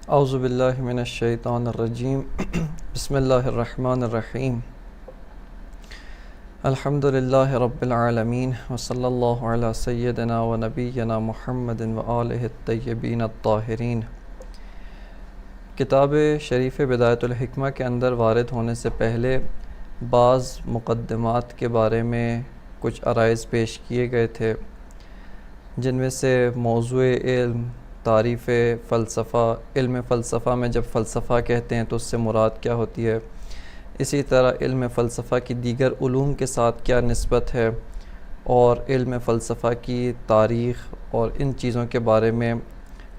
اعوذ باللہ من الشیطان الرجیم بسم اللہ الرحمن الرحیم الحمد للہ رب العالمین وصلی اللہ علی سیدنا و نبینا محمد و آلہ الطیبین الطاہرین۔ کتاب شریف بدایت الحکمہ کے اندر وارد ہونے سے پہلے بعض مقدمات کے بارے میں کچھ عرائض پیش کیے گئے تھے، جن میں سے موضوع علم، تعریف فلسفہ، علم فلسفہ میں جب فلسفہ کہتے ہیں تو اس سے مراد کیا ہوتی ہے، اسی طرح علم فلسفہ کی دیگر علوم کے ساتھ کیا نسبت ہے، اور علم فلسفہ کی تاریخ اور ان چیزوں کے بارے میں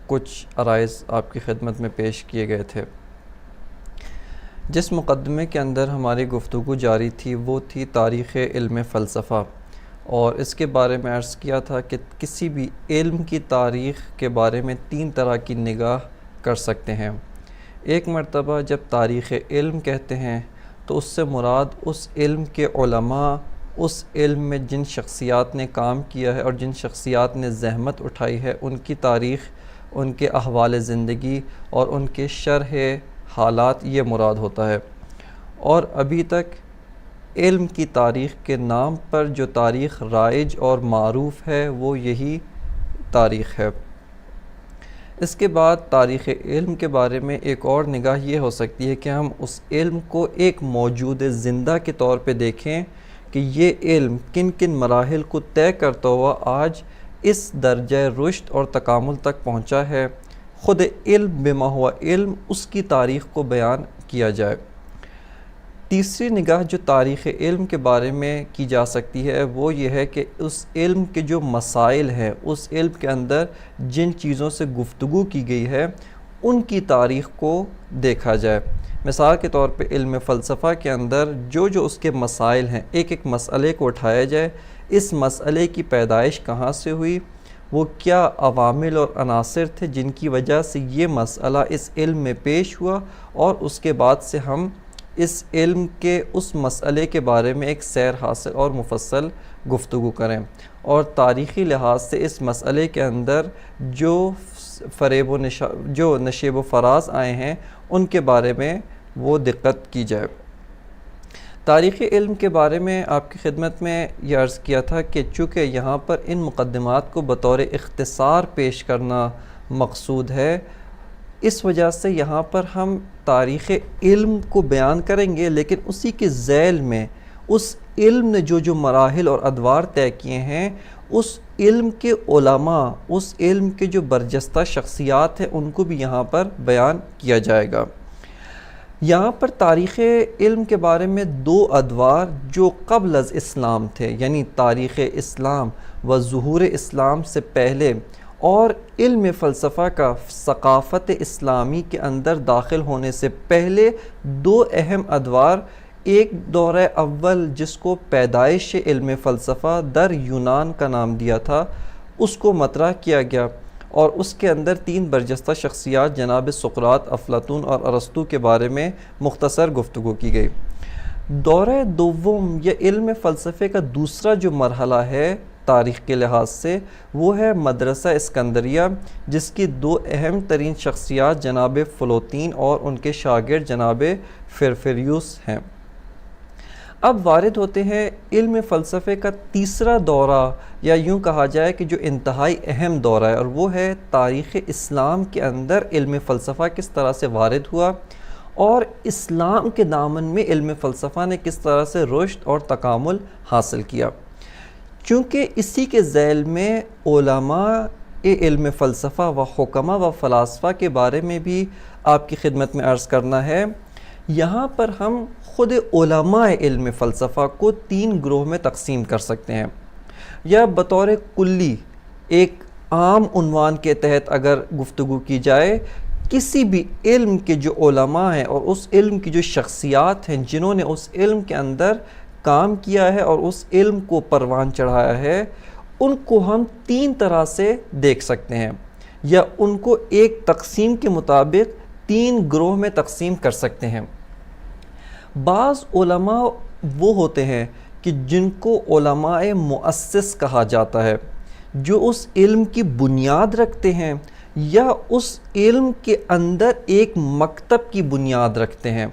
کچھ عرائض آپ کی خدمت میں پیش کیے گئے تھے۔ جس مقدمے کے اندر ہماری گفتگو جاری تھی وہ تھی تاریخ علم فلسفہ، اور اس کے بارے میں عرض کیا تھا کہ کسی بھی علم کی تاریخ کے بارے میں تین طرح کی نگاہ کر سکتے ہیں۔ ایک مرتبہ جب تاریخ علم کہتے ہیں تو اس سے مراد اس علم کے علماء، اس علم میں جن شخصیات نے کام کیا ہے اور جن شخصیات نے زحمت اٹھائی ہے، ان کی تاریخ، ان کے احوال زندگی اور ان کے شرح حالات، یہ مراد ہوتا ہے۔ اور ابھی تک علم کی تاریخ کے نام پر جو تاریخ رائج اور معروف ہے وہ یہی تاریخ ہے۔ اس کے بعد تاریخ علم کے بارے میں ایک اور نگاہ یہ ہو سکتی ہے کہ ہم اس علم کو ایک موجود زندہ کے طور پہ دیکھیں کہ یہ علم کن کن مراحل کو طے کرتا ہوا آج اس درجہ رشد اور تکامل تک پہنچا ہے۔ خود علم بما ہوا علم، اس کی تاریخ کو بیان کیا جائے۔ تیسری نگاہ جو تاریخ علم کے بارے میں کی جا سکتی ہے وہ یہ ہے کہ اس علم کے جو مسائل ہیں، اس علم کے اندر جن چیزوں سے گفتگو کی گئی ہے ان کی تاریخ کو دیکھا جائے۔ مثال کے طور پہ علم فلسفہ کے اندر جو اس کے مسائل ہیں، ایک ایک مسئلے کو اٹھایا جائے، اس مسئلے کی پیدائش کہاں سے ہوئی، وہ کیا عوامل اور عناصر تھے جن کی وجہ سے یہ مسئلہ اس علم میں پیش ہوا، اور اس کے بعد سے ہم اس علم کے اس مسئلے کے بارے میں ایک سیر حاصل اور مفصل گفتگو کریں، اور تاریخی لحاظ سے اس مسئلے کے اندر جو نشیب و فراز آئے ہیں ان کے بارے میں وہ دقت کی جائے۔ تاریخی علم کے بارے میں آپ کی خدمت میں یہ عرض کیا تھا کہ چونکہ یہاں پر ان مقدمات کو بطور اختصار پیش کرنا مقصود ہے، اس وجہ سے یہاں پر ہم تاریخ علم کو بیان کریں گے، لیکن اسی کے ذیل میں اس علم نے جو مراحل اور ادوار طے کیے ہیں، اس علم کے علماء، اس علم کے جو برجستہ شخصیات ہیں ان کو بھی یہاں پر بیان کیا جائے گا۔ یہاں پر تاریخ علم کے بارے میں دو ادوار جو قبل از اسلام تھے، یعنی تاریخ اسلام و ظہور اسلام سے پہلے، اور علم فلسفہ کا ثقافت اسلامی کے اندر داخل ہونے سے پہلے دو اہم ادوار، ایک دورہ اول جس کو پیدائش علم فلسفہ در یونان کا نام دیا تھا، اس کو مطرح کیا گیا، اور اس کے اندر تین برجستہ شخصیات جناب سقراط، افلاطون اور ارسطو کے بارے میں مختصر گفتگو کی گئی۔ دورہ دوم یا علم فلسفے کا دوسرا جو مرحلہ ہے تاریخ کے لحاظ سے، وہ ہے مدرسہ اسکندریہ، جس کی دو اہم ترین شخصیات جناب فلوطین اور ان کے شاگرد جناب فرفریوس ہیں۔ اب وارد ہوتے ہیں علم فلسفے کا تیسرا دورہ، یا یوں کہا جائے کہ جو انتہائی اہم دورہ ہے، اور وہ ہے تاریخ اسلام کے اندر علم فلسفہ کس طرح سے وارد ہوا، اور اسلام کے دامن میں علم فلسفہ نے کس طرح سے رشد اور تکامل حاصل کیا۔ چونکہ اسی کے ذیل میں علماء علم فلسفہ و حکماء و فلاسفہ کے بارے میں بھی آپ کی خدمت میں عرض کرنا ہے، یہاں پر ہم خود علماء علم فلسفہ کو تین گروہ میں تقسیم کر سکتے ہیں، یا بطور کلی ایک عام عنوان کے تحت اگر گفتگو کی جائے، کسی بھی علم کے جو علماء ہیں اور اس علم کی جو شخصیات ہیں جنہوں نے اس علم کے اندر کام کیا ہے اور اس علم کو پروان چڑھایا ہے، ان کو ہم تین طرح سے دیکھ سکتے ہیں، یا ان کو ایک تقسیم کے مطابق تین گروہ میں تقسیم کر سکتے ہیں۔ بعض علماء وہ ہوتے ہیں کہ جن کو علماء مؤسس کہا جاتا ہے، جو اس علم کی بنیاد رکھتے ہیں، یا اس علم کے اندر ایک مکتب کی بنیاد رکھتے ہیں۔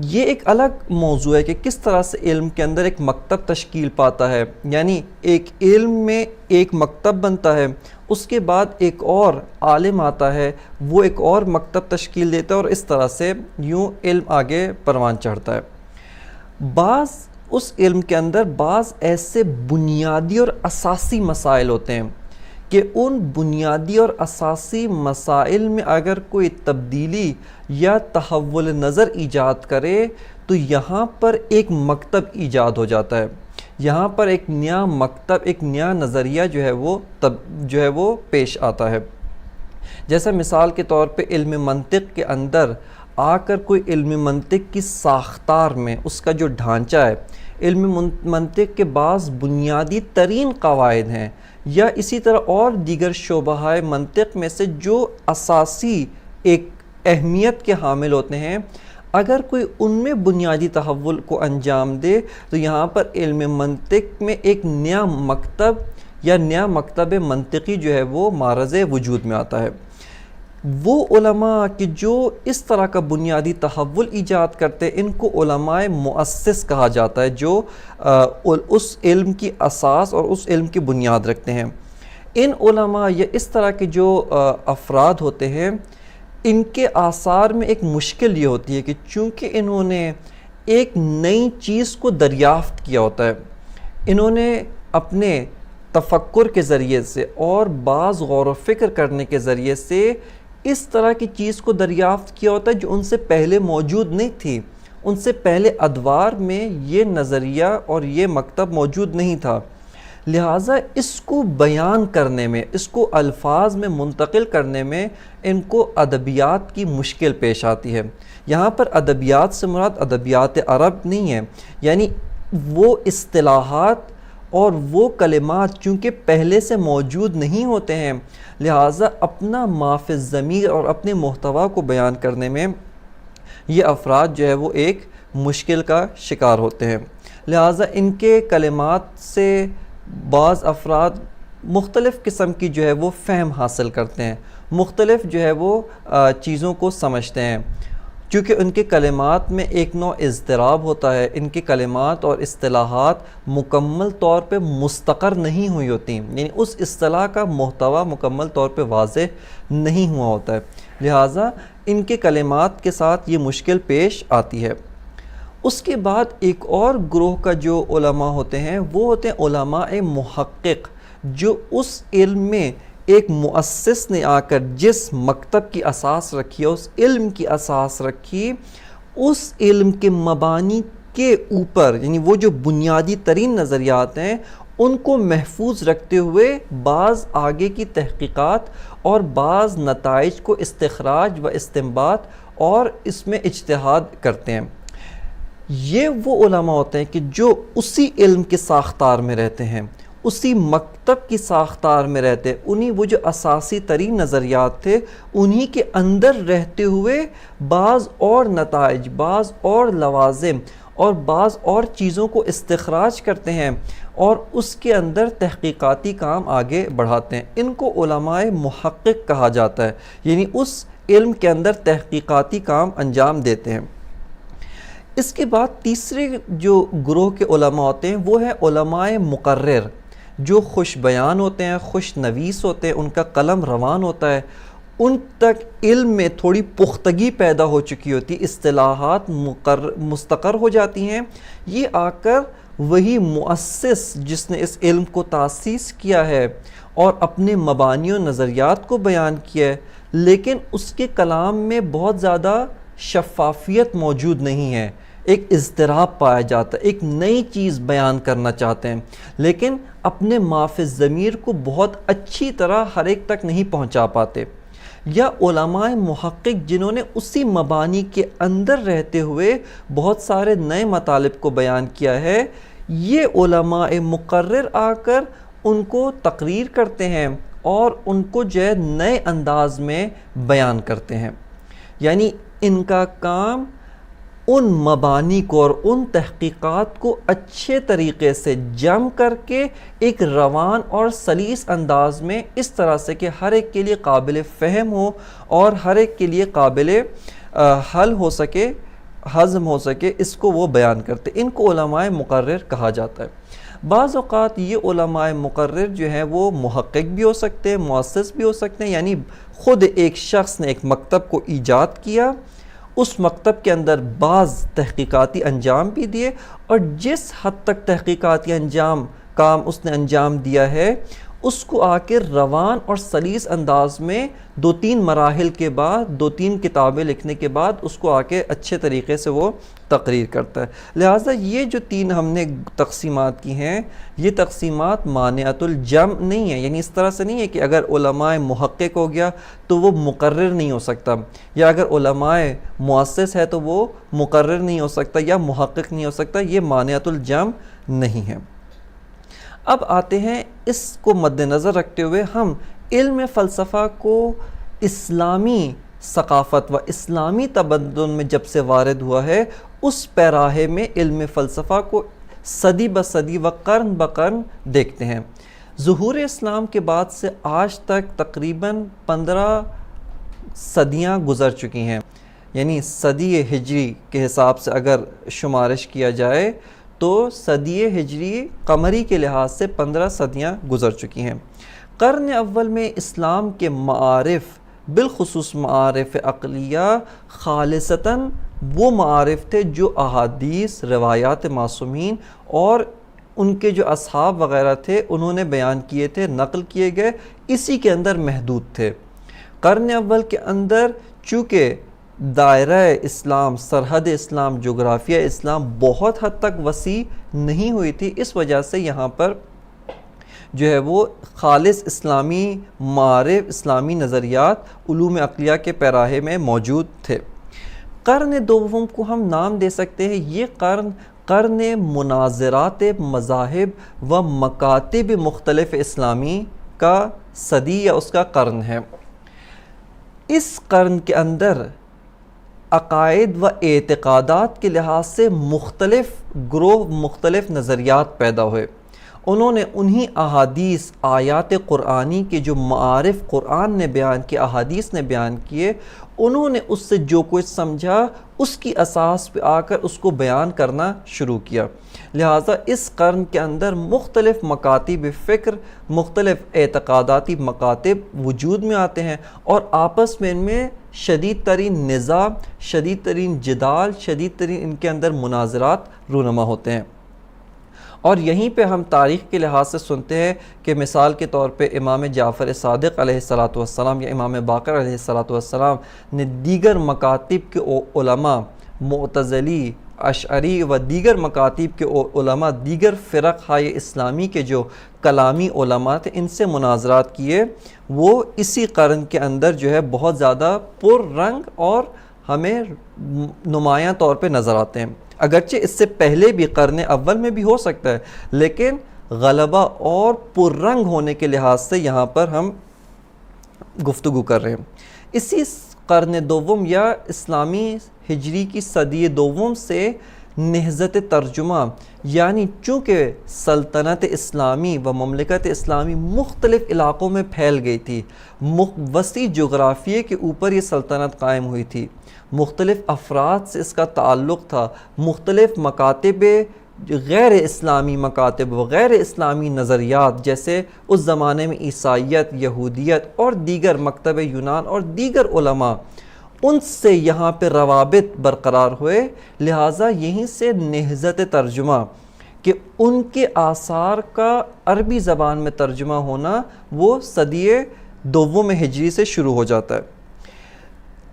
یہ ایک الگ موضوع ہے کہ کس طرح سے علم کے اندر ایک مکتب تشکیل پاتا ہے، یعنی ایک علم میں ایک مکتب بنتا ہے، اس کے بعد ایک اور عالم آتا ہے، وہ ایک اور مکتب تشکیل دیتا ہے، اور اس طرح سے یوں علم آگے پروان چڑھتا ہے۔ بعض اس علم کے اندر بعض ایسے بنیادی اور اساسی مسائل ہوتے ہیں کہ ان بنیادی اور اساسی مسائل میں اگر کوئی تبدیلی یا تحول نظر ایجاد کرے تو یہاں پر ایک مکتب ایجاد ہو جاتا ہے، یہاں پر ایک نیا مکتب، ایک نیا نظریہ جو ہے وہ پیش آتا ہے۔ جیسا مثال کے طور پہ علم منطق کے اندر آ کر کوئی علم منطق کی ساختار میں اس کا جو ڈھانچہ ہے، علم منطق کے بعض بنیادی ترین قواعد ہیں، یا اسی طرح اور دیگر شعبہ منطق میں سے جو اساسی ایک اہمیت کے حامل ہوتے ہیں، اگر کوئی ان میں بنیادی تحول کو انجام دے تو یہاں پر علم منطق میں ایک نیا مکتب یا نیا مکتب منطقی جو ہے وہ معرض وجود میں آتا ہے۔ وہ علماء کہ جو اس طرح کا بنیادی تحول ایجاد کرتے ہیں، ان کو علماء مؤسس کہا جاتا ہے، جو اس علم کی اساس اور اس علم کی بنیاد رکھتے ہیں۔ ان علماء یا اس طرح کے جو افراد ہوتے ہیں، ان کے آثار میں ایک مشکل یہ ہوتی ہے کہ چونکہ انہوں نے ایک نئی چیز کو دریافت کیا ہوتا ہے، انہوں نے اپنے تفکر کے ذریعے سے اور بعض غور و فکر کرنے کے ذریعے سے اس طرح کی چیز کو دریافت کیا ہوتا ہے جو ان سے پہلے موجود نہیں تھی، ان سے پہلے ادوار میں یہ نظریہ اور یہ مکتب موجود نہیں تھا، لہٰذا اس کو بیان کرنے میں، اس کو الفاظ میں منتقل کرنے میں ان کو ادبیات کی مشکل پیش آتی ہے۔ یہاں پر ادبیات سے مراد ادبیات عرب نہیں ہے، یعنی وہ اصطلاحات اور وہ کلمات چونکہ پہلے سے موجود نہیں ہوتے ہیں، لہٰذا اپنا ما فی الضمیر اور اپنے محتوا کو بیان کرنے میں یہ افراد جو ہے وہ ایک مشکل کا شکار ہوتے ہیں۔ لہٰذا ان کے کلمات سے بعض افراد مختلف قسم کی جو ہے وہ فہم حاصل کرتے ہیں، مختلف جو ہے وہ چیزوں کو سمجھتے ہیں، چونکہ ان کے کلمات میں ایک نوع اضطراب ہوتا ہے، ان کے کلمات اور اصطلاحات مکمل طور پہ مستقر نہیں ہوئی ہوتی، یعنی اس اصطلاح کا محتوا مکمل طور پہ واضح نہیں ہوا ہوتا ہے، لہٰذا ان کے کلمات کے ساتھ یہ مشکل پیش آتی ہے۔ اس کے بعد ایک اور گروہ کا جو علماء ہوتے ہیں وہ ہوتے ہیں علماء محقق، جو اس علم میں ایک مؤسس نے آ کر جس مکتب کی اساس رکھی ہے، اس علم کی اساس رکھی، اس علم کے مبانی کے اوپر، یعنی وہ جو بنیادی ترین نظریات ہیں ان کو محفوظ رکھتے ہوئے بعض آگے کی تحقیقات اور بعض نتائج کو استخراج و استنباط اور اس میں اجتہاد کرتے ہیں۔ یہ وہ علماء ہوتے ہیں کہ جو اسی علم کے ساختار میں رہتے ہیں، اسی مکتب کی ساختار میں رہتے، انہی وہ جو اساسی ترین نظریات تھے انہی کے اندر رہتے ہوئے بعض اور نتائج، بعض اور لوازم اور بعض اور چیزوں کو استخراج کرتے ہیں اور اس کے اندر تحقیقاتی کام آگے بڑھاتے ہیں۔ ان کو علماء محقق کہا جاتا ہے، یعنی اس علم کے اندر تحقیقاتی کام انجام دیتے ہیں۔ اس کے بعد تیسرے جو گروہ کے علماء ہوتے ہیں وہ ہیں علماء مقرر، جو خوش بیان ہوتے ہیں، خوش نویس ہوتے ہیں، ان کا قلم روان ہوتا ہے، ان تک علم میں تھوڑی پختگی پیدا ہو چکی ہوتی، اصطلاحات مستقر ہو جاتی ہیں۔ یہ آ کر وہی مؤسس جس نے اس علم کو تاسیس کیا ہے اور اپنے مبانی و نظریات کو بیان کیا ہے، لیکن اس کے کلام میں بہت زیادہ شفافیت موجود نہیں ہے، ایک اضطراب پایا جاتا ہے، ایک نئی چیز بیان کرنا چاہتے ہیں لیکن اپنے ما فی الضمیر کو بہت اچھی طرح ہر ایک تک نہیں پہنچا پاتے۔ یا علماء محقق جنہوں نے اسی مبانی کے اندر رہتے ہوئے بہت سارے نئے مطالب کو بیان کیا ہے، یہ علماء مقرر آ کر ان کو تقریر کرتے ہیں اور ان کو جو ہے نئے انداز میں بیان کرتے ہیں، یعنی ان کا کام ان مبانی کو اور ان تحقیقات کو اچھے طریقے سے جم کر کے ایک روان اور سلیس انداز میں اس طرح سے کہ ہر ایک کے لیے قابل فہم ہو اور ہر ایک کے لیے قابل حل ہو سکے، ہضم ہو سکے، اس کو وہ بیان کرتے. ان کو علماء مقرر کہا جاتا ہے. بعض اوقات یہ علماء مقرر جو ہیں وہ محقق بھی ہو سکتے ہیں، مؤسس بھی ہو سکتے ہیں، یعنی خود ایک شخص نے ایک مکتب کو ایجاد کیا، اس مکتب کے اندر بعض تحقیقاتی انجام بھی دیے، اور جس حد تک تحقیقاتی کام اس نے انجام دیا ہے اس کو آ کے روان اور سلیس انداز میں 2-3 مراحل کے بعد 2-3 کتابیں لکھنے کے بعد اس کو آ کے اچھے طریقے سے وہ تقریر کرتا ہے. لہٰذا یہ جو 3 ہم نے تقسیمات کی ہیں، یہ تقسیمات مانعۃ الجمع نہیں ہیں، یعنی اس طرح سے نہیں ہے کہ اگر علماء محقق ہو گیا تو وہ مقرر نہیں ہو سکتا، یا اگر علماء مؤسس ہے تو وہ مقرر نہیں ہو سکتا یا محقق نہیں ہو سکتا. یہ مانعۃ الجمع نہیں ہے. اب آتے ہیں اس کو مد نظر رکھتے ہوئے ہم علم فلسفہ کو اسلامی ثقافت و اسلامی تمدن میں جب سے وارد ہوا ہے، اس پیراہے میں علم فلسفہ کو صدی بصدی و قرن بقرن دیکھتے ہیں. ظہور اسلام کے بعد سے آج تک تقریباً 15 صدیاں گزر چکی ہیں، یعنی صدی ہجری کے حساب سے اگر شمارش کیا جائے تو صدی ہجری قمری کے لحاظ سے 15 صدیاں گزر چکی ہیں. قرن اول میں اسلام کے معارف، بالخصوص معارف عقلیہ، خالصتاً وہ معارف تھے جو احادیث، روایات معصومین اور ان کے جو اصحاب وغیرہ تھے انہوں نے بیان کیے تھے، نقل کیے گئے، اسی کے اندر محدود تھے. قرن اول کے اندر چونکہ دائرہ اسلام، سرحد اسلام، جغرافیہ اسلام بہت حد تک وسیع نہیں ہوئی تھی، اس وجہ سے یہاں پر جو ہے وہ خالص اسلامی معارف، اسلامی نظریات علوم عقلیہ کے پیراہے میں موجود تھے. قرن دوم کو ہم نام دے سکتے ہیں، یہ قرن مناظرات مذاہب و مکاتب مختلف اسلامی کا صدی یا اس کا قرن ہے. اس قرن کے اندر عقائد و اعتقادات کے لحاظ سے مختلف گروہ، مختلف نظریات پیدا ہوئے. انہوں نے انہی احادیث، آیات قرآنی کے جو معارف قرآن نے بیان کیے، احادیث نے بیان کیے، انہوں نے اس سے جو کچھ سمجھا اس کی اساس پہ آ کر اس کو بیان کرنا شروع کیا. لہٰذا اس قرن کے اندر مختلف مکاتب فکر، مختلف اعتقاداتی مکاتب وجود میں آتے ہیں، اور آپس میں ان میں شدید ترین نزاع، شدید ترین جدال، شدید ترین ان کے اندر مناظرات رونما ہوتے ہیں. اور یہیں پہ ہم تاریخ کے لحاظ سے سنتے ہیں کہ مثال کے طور پہ امام جعفر صادق علیہ السلام یا امام باقر علیہ السلام نے دیگر مکاتب کے علماء، معتزلی، اشعری و دیگر مکاتب کے علماء، دیگر فرق ہائے اسلامی کے جو کلامی علماء تھے، ان سے مناظرات کیے. وہ اسی قرن کے اندر جو ہے بہت زیادہ پر رنگ اور ہمیں نمایاں طور پہ نظر آتے ہیں. اگرچہ اس سے پہلے بھی قرن اول میں بھی ہو سکتا ہے، لیکن غلبہ اور پر رنگ ہونے کے لحاظ سے یہاں پر ہم گفتگو کر رہے ہیں. اسی قرن دوم یا اسلامی ہجری کی صدی دوم سے نہضت ترجمہ، یعنی چونکہ سلطنت اسلامی و مملکت اسلامی مختلف علاقوں میں پھیل گئی تھی، وسیع جغرافیے کے اوپر یہ سلطنت قائم ہوئی تھی، مختلف افراد سے اس کا تعلق تھا، مختلف مکاتب، غیر اسلامی مکاتب و غیر اسلامی نظریات، جیسے اس زمانے میں عیسائیت، یہودیت اور دیگر مکتب یونان اور دیگر علماء، ان سے یہاں پہ روابط برقرار ہوئے. لہٰذا یہیں سے نہضت ترجمہ کہ ان کے آثار کا عربی زبان میں ترجمہ ہونا وہ صدی دوم ہجری سے شروع ہو جاتا ہے.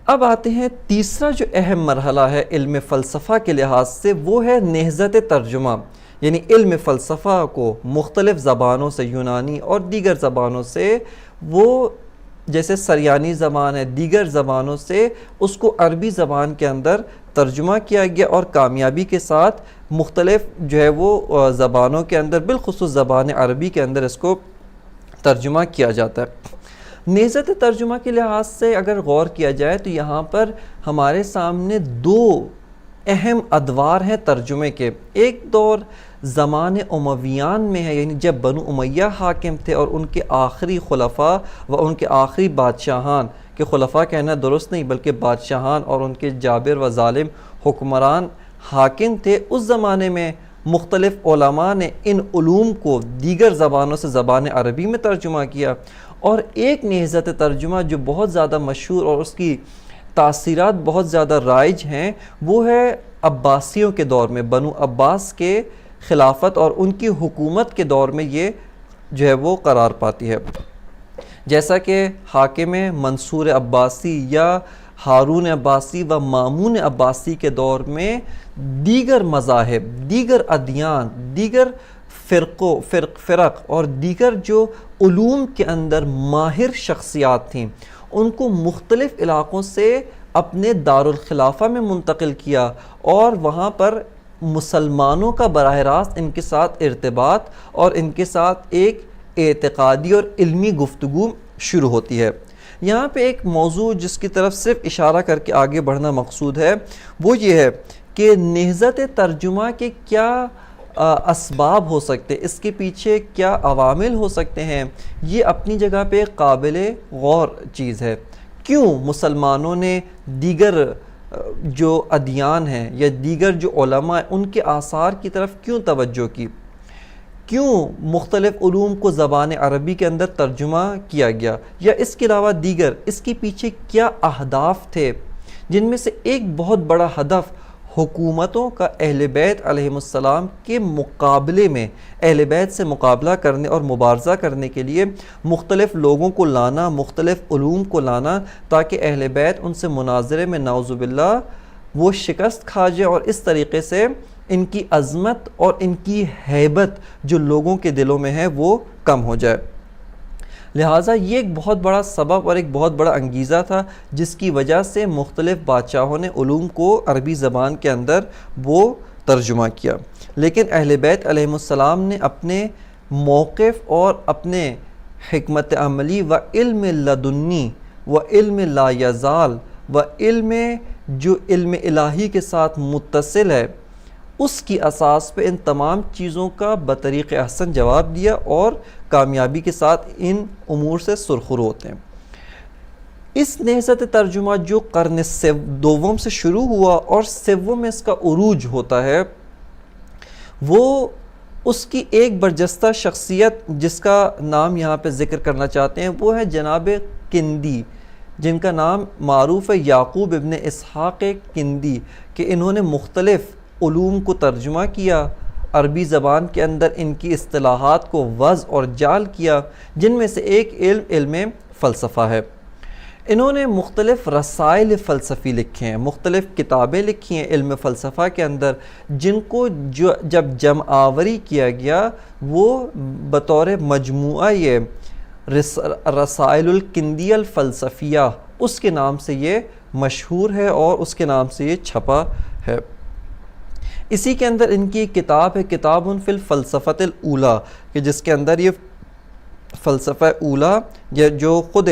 اب آتے ہیں تیسرا جو اہم مرحلہ ہے علم فلسفہ کے لحاظ سے، وہ ہے نہضت ترجمہ، یعنی علم فلسفہ کو مختلف زبانوں سے، یونانی اور دیگر زبانوں سے، وہ جیسے سریانی زبان ہے، دیگر زبانوں سے اس کو عربی زبان کے اندر ترجمہ کیا گیا، اور کامیابی کے ساتھ مختلف جو ہے وہ زبانوں کے اندر، بالخصوص زبان عربی کے اندر اس کو ترجمہ کیا جاتا ہے. نہضت ترجمہ کے لحاظ سے اگر غور کیا جائے تو یہاں پر ہمارے سامنے 2 اہم ادوار ہیں ترجمے کے۔ ایک دور زمان امویان میں ہے، یعنی جب بنو امیہ حاکم تھے اور ان کے آخری خلفاء و ان کے آخری بادشاہان، کہ خلفاء کہنا درست نہیں بلکہ بادشاہان اور ان کے جابر و ظالم حکمران حاکم تھے، اس زمانے میں مختلف علماء نے ان علوم کو دیگر زبانوں سے زبان عربی میں ترجمہ کیا، اور ایک نہضت ترجمہ جو بہت زیادہ مشہور اور اس کی تاثیرات بہت زیادہ رائج ہیں، وہ ہے عباسیوں کے دور میں، بنو عباس کے خلافت اور ان کی حکومت کے دور میں یہ جو ہے وہ قرار پاتی ہے۔ جیسا کہ حاکم منصور عباسی یا ہارون عباسی و مامون عباسی کے دور میں دیگر مذاہب، دیگر ادیان، دیگر فرق اور دیگر جو علوم کے اندر ماہر شخصیات تھیں، ان کو مختلف علاقوں سے اپنے دارالخلافہ میں منتقل کیا، اور وہاں پر مسلمانوں کا براہ راست ان کے ساتھ ارتباط اور ان کے ساتھ ایک اعتقادی اور علمی گفتگو شروع ہوتی ہے۔ یہاں پہ ایک موضوع جس کی طرف صرف اشارہ کر کے آگے بڑھنا مقصود ہے، وہ یہ ہے کہ نہضت ترجمہ کے کیا اسباب ہو سکتے ہیں، اس کے پیچھے کیا عوامل ہو سکتے ہیں۔ یہ اپنی جگہ پہ قابل غور چیز ہے۔ کیوں مسلمانوں نے دیگر جو ادیان ہیں یا دیگر جو علماء ہیں ان کے آثار کی طرف کیوں توجہ کی، کیوں مختلف علوم کو زبان عربی کے اندر ترجمہ کیا گیا، یا اس کے علاوہ دیگر اس کے پیچھے کیا اہداف تھے، جن میں سے ایک بہت بڑا ہدف حکومتوں کا اہل بیت علیہم السلام کے مقابلے میں، اہل بیت سے مقابلہ کرنے اور مبارزہ کرنے کے لیے مختلف لوگوں کو لانا، مختلف علوم کو لانا، تاکہ اہل بیت ان سے مناظرے میں نعوذ باللہ وہ شکست کھا جائے، اور اس طریقے سے ان کی عظمت اور ان کی ہیبت جو لوگوں کے دلوں میں ہے وہ کم ہو جائے۔ لہٰذا یہ ایک بہت بڑا سبب اور ایک بہت بڑا انگیزہ تھا جس کی وجہ سے مختلف بادشاہوں نے علوم کو عربی زبان کے اندر وہ ترجمہ کیا۔ لیکن اہل بیت علیہم السلام نے اپنے موقف اور اپنے حکمت عملی و علم لدنی و علم لا یزال و علم جو علم الہی کے ساتھ متصل ہے، اس کی اساس پہ ان تمام چیزوں کا بطریق احسن جواب دیا اور کامیابی کے ساتھ ان امور سے سرخرو ہوتے ہیں۔ اس نہضت ترجمہ جو قرن دوم سے شروع ہوا اور سوم میں اس کا عروج ہوتا ہے، وہ اس کی ایک برجستہ شخصیت جس کا نام یہاں پہ ذکر کرنا چاہتے ہیں وہ ہے جناب کندی، جن کا نام معروف ہے یعقوب ابن اسحاق کندی، کہ انہوں نے مختلف علوم کو ترجمہ کیا، عربی زبان کے اندر ان کی اصطلاحات کو وضع اور جال کیا، جن میں سے ایک علم فلسفہ ہے۔ انہوں نے مختلف رسائل فلسفی لکھے ہیں، مختلف کتابیں لکھی ہیں علم فلسفہ کے اندر، جن کو جب جمع آوری کیا گیا وہ بطور مجموعہ یہ رسائل الکندی الفلسفیہ اس کے نام سے یہ مشہور ہے اور اس کے نام سے یہ چھپا ہے۔ اسی کے اندر ان کی ایک کتاب ہے کتاب فی الفلسفۃ الاولی، کہ جس کے اندر یہ فلسفہ اولی جو خود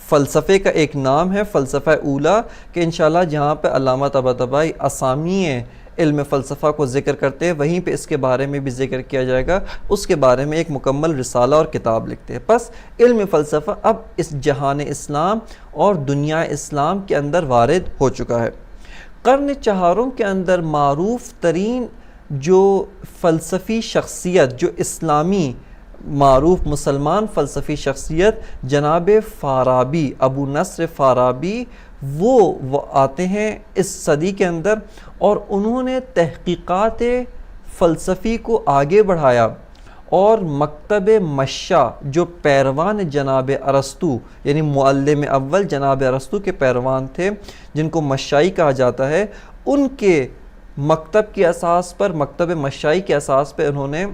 فلسفے کا ایک نام ہے، فلسفہ اولی، کہ انشاءاللہ جہاں پہ علامہ طباطبائی اسامی علم فلسفہ کو ذکر کرتے ہیں وہیں پہ اس کے بارے میں بھی ذکر کیا جائے گا، اس کے بارے میں ایک مکمل رسالہ اور کتاب لکھتے ہیں۔ پس علم فلسفہ اب اس جہان اسلام اور دنیا اسلام کے اندر وارد ہو چکا ہے۔ قرن چہارم کے اندر معروف ترین جو فلسفی شخصیت، جو اسلامی معروف مسلمان فلسفی شخصیت جناب فارابی، ابو نصر فارابی، وہ آتے ہیں اس صدی کے اندر، اور انہوں نے تحقیقات فلسفی کو آگے بڑھایا، اور مکتب مشا جو پیروان جناب ارسطو یعنی معلم اول جناب ارسطو کے پیروان تھے، جن کو مشائی کہا جاتا ہے، ان کے مکتب کی اساس پر، مکتب مشائی کے اساس پہ انہوں نے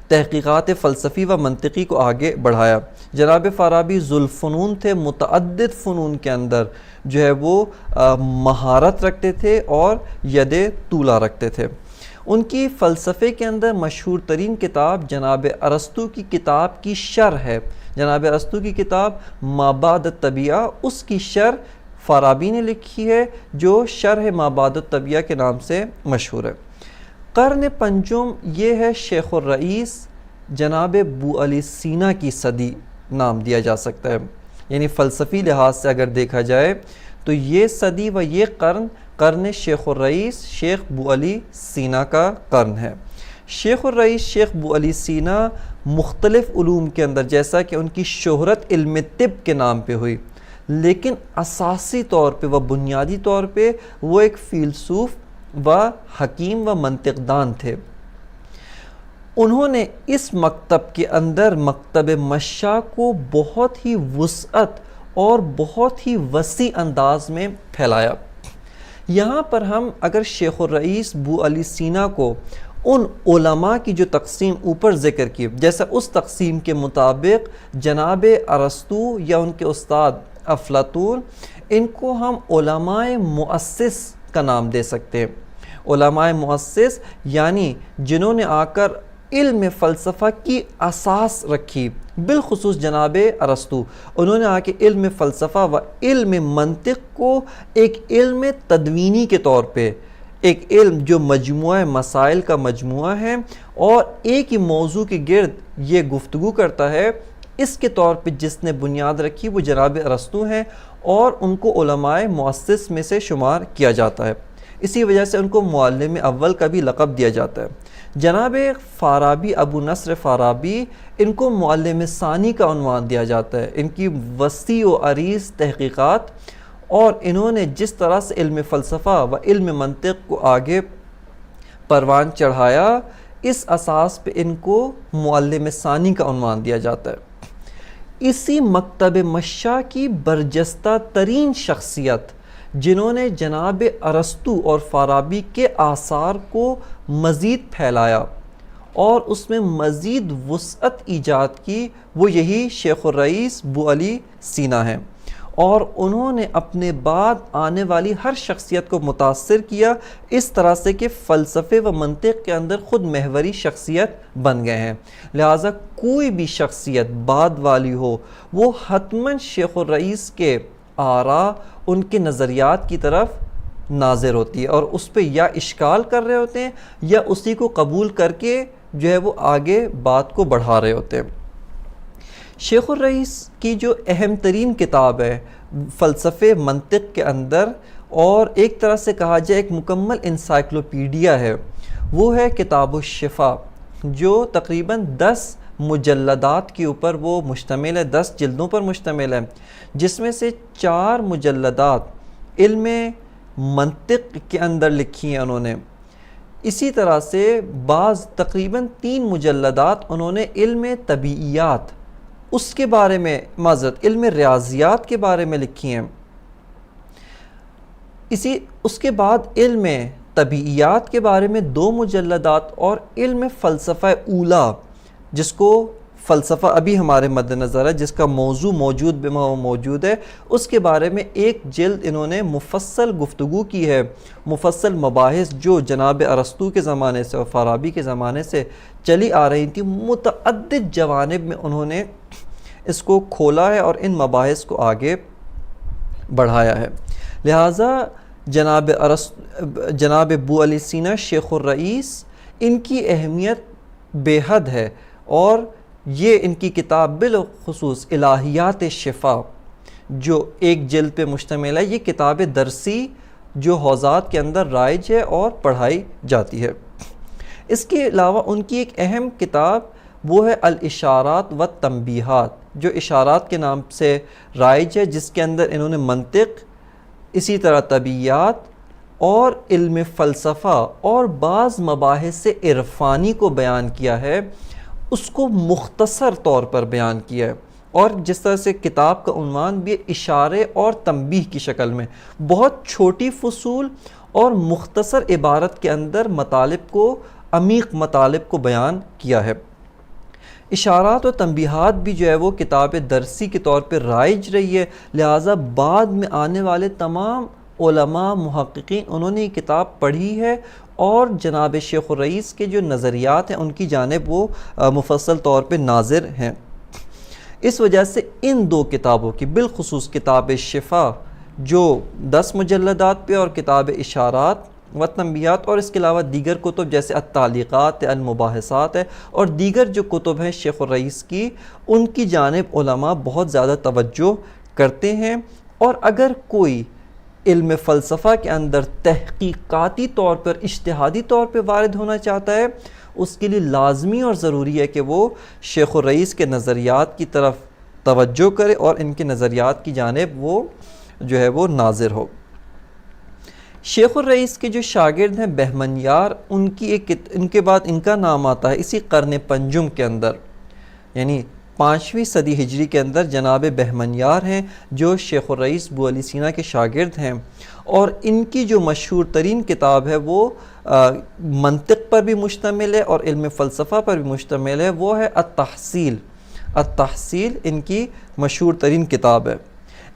تحقیقات فلسفی و منطقی کو آگے بڑھایا۔ جناب فارابی ذوالفنون تھے، متعدد فنون کے اندر جو ہے وہ مہارت رکھتے تھے اور ید طولہ رکھتے تھے۔ ان کی فلسفے کے اندر مشہور ترین کتاب جناب ارسطو کی کتاب کی شرح ہے، جناب ارسطو کی کتاب ما بعد الطبیعہ، اس کی شرح فارابی نے لکھی ہے جو شرح مابعد الطبیعہ کے نام سے مشہور ہے۔ قرن پنجم یہ ہے شیخ الرئیس جناب بو علی سینا کی صدی نام دیا جا سکتا ہے، یعنی فلسفی لحاظ سے اگر دیکھا جائے تو یہ صدی و یہ قرن شیخ الرئیس شیخ بو علی سینا کا قرن ہے۔ شیخ الرئیس شیخ بو علی سینا مختلف علوم کے اندر، جیسا کہ ان کی شہرت علم طب کے نام پہ ہوئی، لیکن اساسی طور پہ و بنیادی طور پہ وہ ایک فیلسوف و حکیم و منطق دان تھے۔ انہوں نے اس مکتب کے اندر مکتب مشاء کو بہت ہی وسعت اور بہت ہی وسیع انداز میں پھیلایا۔ یہاں پر ہم اگر شیخ الرئیس بو علی سینا کو ان علماء کی جو تقسیم اوپر ذکر کی، جیسا اس تقسیم کے مطابق جناب ارسطو یا ان کے استاد افلاطون، ان کو ہم علماء مؤسس کا نام دے سکتے ہیں۔ علماء مؤسس یعنی جنہوں نے آ کر علم فلسفہ کی اساس رکھی، بالخصوص جناب ارسطو، انہوں نے آ کے علم فلسفہ و علم منطق کو ایک علم تدوینی کے طور پہ، ایک علم جو مجموعہ مسائل کا مجموعہ ہے اور ایک ہی موضوع کے گرد یہ گفتگو کرتا ہے، اس کے طور پہ جس نے بنیاد رکھی وہ جناب ارسطو ہیں اور ان کو علماء مؤسس میں سے شمار کیا جاتا ہے۔ اسی وجہ سے ان کو معلم اول کا بھی لقب دیا جاتا ہے۔ جناب فارابی، ابو نصر فارابی، ان کو معلم ثانی کا عنوان دیا جاتا ہے۔ ان کی وسیع و عریض تحقیقات اور انہوں نے جس طرح سے علم فلسفہ و علم منطق کو آگے پروان چڑھایا، اس اساس پہ ان کو معلم ثانی کا عنوان دیا جاتا ہے۔ اسی مکتب مشاء کی برجستہ ترین شخصیت جنہوں نے جناب ارسطو اور فارابی کے آثار کو مزید پھیلایا اور اس میں مزید وسعت ایجاد کی، وہ یہی شیخ الرئیس بو علی سینا ہیں، اور انہوں نے اپنے بعد آنے والی ہر شخصیت کو متاثر کیا اس طرح سے کہ فلسفے و منطق کے اندر خود محوری شخصیت بن گئے ہیں۔ لہٰذا کوئی بھی شخصیت بعد والی ہو، وہ حتماً شیخ الرئیس کے آراء، ان کے نظریات کی طرف ناظر ہوتی ہے اور اس پہ یا اشکال کر رہے ہوتے ہیں یا اسی کو قبول کر کے جو ہے وہ آگے بات کو بڑھا رہے ہوتے ہیں۔ شیخ الرئیس کی جو اہم ترین کتاب ہے فلسفے منطق کے اندر، اور ایک طرح سے کہا جائے ایک مکمل انسائکلوپیڈیا ہے، وہ ہے کتاب الشفا، جو تقریباً 10 مجلدات کے اوپر وہ مشتمل ہے، 10 جلدوں پر مشتمل ہے، جس میں سے 4 مجلدات علم منطق کے اندر لکھی ہیں انہوں نے۔ اسی طرح سے بعض تقریباً 3 مجلدات انہوں نے علم طبیعیات، اس کے بارے میں معذرت علم ریاضیات کے بارے میں لکھی ہیں۔ اس کے بعد علم طبیعیات کے بارے میں 2 مجلدات، اور علم فلسفہ اولا، جس کو فلسفہ ابھی ہمارے مد نظر ہے، جس کا موضوع موجود ہے، اس کے بارے میں 1 جلد انہوں نے مفصل گفتگو کی ہے، مفصل مباحث جو جناب ارسطو کے زمانے سے اور فارابی کے زمانے سے چلی آ رہی تھی، متعدد جوانب میں انہوں نے اس کو کھولا ہے اور ان مباحث کو آگے بڑھایا ہے۔ لہٰذا جناب بو علی سینا شیخ الرئیس، ان کی اہمیت بے حد ہے، اور یہ ان کی کتاب بالخصوص الہیات شفا جو 1 جلد پہ مشتمل ہے، یہ کتاب درسی جو حوزات کے اندر رائج ہے اور پڑھائی جاتی ہے۔ اس کے علاوہ ان کی ایک اہم کتاب وہ ہے الاشارات و تنبیہات، جو اشارات کے نام سے رائج ہے، جس کے اندر انہوں نے منطق، اسی طرح طبیعیات اور علم فلسفہ اور بعض مباحث عرفانی کو بیان کیا ہے، اس کو مختصر طور پر بیان کیا ہے، اور جس طرح سے کتاب کا عنوان بھی اشارے اور تنبیہ کی شکل میں بہت چھوٹی فصول اور مختصر عبارت کے اندر مطالب کو، عمیق مطالب کو بیان کیا ہے۔ اشارات و تنبیہات بھی جو ہے وہ کتاب درسی کے طور پر رائج رہی ہے، لہٰذا بعد میں آنے والے تمام علماء محققین انہوں نے یہ کتاب پڑھی ہے، اور جناب شیخ الرئیس کے جو نظریات ہیں ان کی جانب وہ مفصل طور پہ ناظر ہیں۔ اس وجہ سے ان 2 کتابوں کی، بالخصوص کتاب شفا جو 10 مجلدات پہ، اور کتاب اشارات و تنبیہات، اور اس کے علاوہ دیگر کتب جیسے التعلیقات، المباحثات ہے، اور دیگر جو کتب ہیں شیخ الرئیس کی، ان کی جانب علماء بہت زیادہ توجہ کرتے ہیں۔ اور اگر کوئی علم فلسفہ کے اندر تحقیقاتی طور پر، اجتہادی طور پہ وارد ہونا چاہتا ہے، اس کے لیے لازمی اور ضروری ہے کہ وہ شیخ الرئیس کے نظریات کی طرف توجہ کرے اور ان کے نظریات کی جانب وہ جو ہے وہ ناظر ہو۔ شیخ الرئیس کے جو شاگرد ہیں بہمنیار، ان کے بعد ان کا نام آتا ہے اسی قرن پنجم کے اندر، یعنی 5ویں صدی ہجری کے اندر جناب بہمنیار ہیں جو شیخ الرئیس ابو علی سینا کے شاگرد ہیں، اور ان کی جو مشہور ترین کتاب ہے وہ منطق پر بھی مشتمل ہے اور علم فلسفہ پر بھی مشتمل ہے، وہ ہے التحصیل۔ التحصیل ان کی مشہور ترین کتاب ہے۔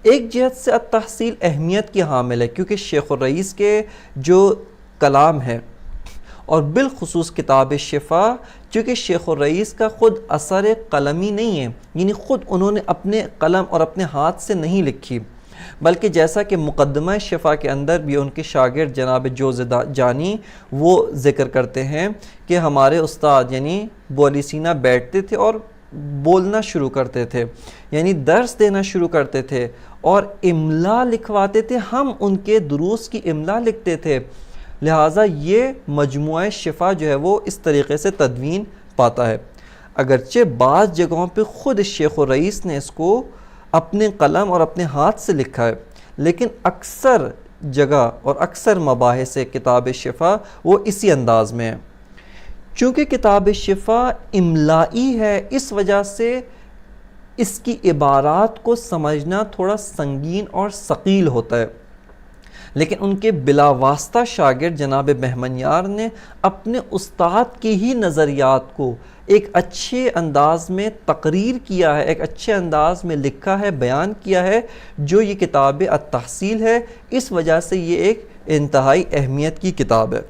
ایک جہت سے التحصیل اہمیت کی حامل ہے کیونکہ شیخ الرئیس کے جو کلام ہے، اور بالخصوص کتاب شفا، چونکہ شیخ الرئیس کا خود اثر قلمی نہیں ہے، یعنی خود انہوں نے اپنے قلم اور اپنے ہاتھ سے نہیں لکھی، بلکہ جیسا کہ مقدمہ شفا کے اندر بھی ان کے شاگرد جناب جوز جانی وہ ذکر کرتے ہیں کہ ہمارے استاد یعنی ابو علی سینا بیٹھتے تھے اور بولنا شروع کرتے تھے، یعنی درس دینا شروع کرتے تھے اور املا لکھواتے تھے، ہم ان کے دروس کی املا لکھتے تھے، لہٰذا یہ مجموعہ شفا جو ہے وہ اس طریقے سے تدوین پاتا ہے۔ اگرچہ بعض جگہوں پہ خود شیخ الرئیس نے اس کو اپنے قلم اور اپنے ہاتھ سے لکھا ہے، لیکن اکثر جگہ اور اکثر مباحث کتاب شفا وہ اسی انداز میں ہے۔ چونکہ کتاب شفا املائی ہے، اس وجہ سے اس کی عبارات کو سمجھنا تھوڑا سنگین اور ثقیل ہوتا ہے، لیکن ان کے بلا واسطہ شاگرد جناب بہمنیار نے اپنے استاد کے ہی نظریات کو ایک اچھے انداز میں تقریر کیا ہے، ایک اچھے انداز میں لکھا ہے، بیان کیا ہے، جو یہ کتاب التحصیل ہے۔ اس وجہ سے یہ ایک انتہائی اہمیت کی کتاب ہے۔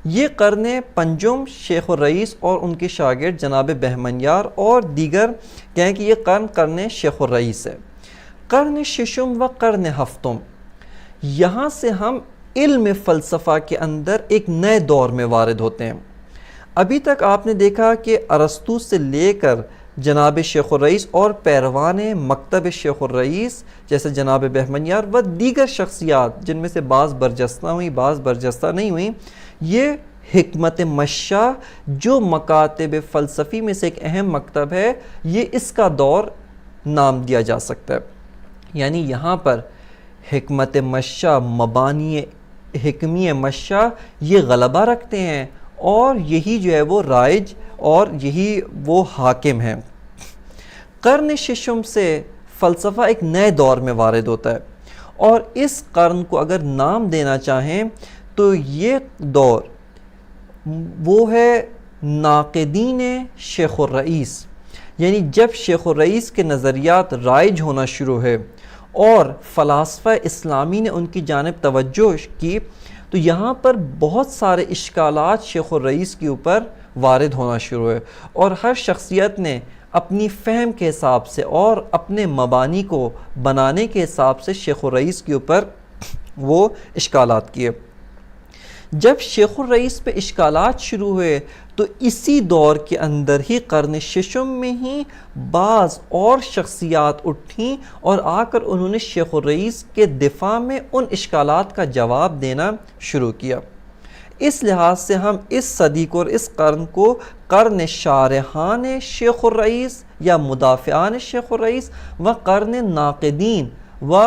یہ قرن پنجم شیخ الرئیس اور ان کے شاگرد جناب بہمنیار اور دیگر کہیں کہ یہ قرن شیخ الرئیس ہے۔ قرن ششم و قرن ہفتم، یہاں سے ہم علم فلسفہ کے اندر ایک نئے دور میں وارد ہوتے ہیں۔ ابھی تک آپ نے دیکھا کہ ارسطو سے لے کر جناب شیخ الرئیس اور پیروان مکتب شیخ الرئیس جیسے جناب بہمنیار و دیگر شخصیات جن میں سے بعض برجستہ ہوئیں بعض برجستہ نہیں ہوئیں، یہ حکمت مشا جو مکاتب فلسفی میں سے ایک اہم مکتب ہے، یہ اس کا دور نام دیا جا سکتا ہے۔ یعنی یہاں پر حکمت مشا، مبانی حکمی مشا یہ غلبہ رکھتے ہیں اور یہی جو ہے وہ رائج اور یہی وہ حاکم ہیں۔ قرن ششم سے فلسفہ ایک نئے دور میں وارد ہوتا ہے، اور اس قرن کو اگر نام دینا چاہیں تو یہ دور وہ ہے ناقدین شیخ الرئیس، یعنی جب شیخ الرئیس کے نظریات رائج ہونا شروع ہے اور فلاسفہ اسلامی نے ان کی جانب توجہ کی، تو یہاں پر بہت سارے اشکالات شیخ الرئیس کے اوپر وارد ہونا شروع ہوئے، اور ہر شخصیت نے اپنی فہم کے حساب سے اور اپنے مبانی کو بنانے کے حساب سے شیخ الرئیس کے اوپر وہ اشکالات کیے۔ جب شیخ الرئیس پہ اشکالات شروع ہوئے تو اسی دور کے اندر ہی قرن ششم میں ہی بعض اور شخصیات اٹھیں اور آ کر انہوں نے شیخ الرئیس کے دفاع میں ان اشکالات کا جواب دینا شروع کیا۔ اس لحاظ سے ہم اس صدی کو اور اس قرن کو قرن شارحان شیخ الرئیس یا مدافعان شیخ الرئیس و قرن ناقدین و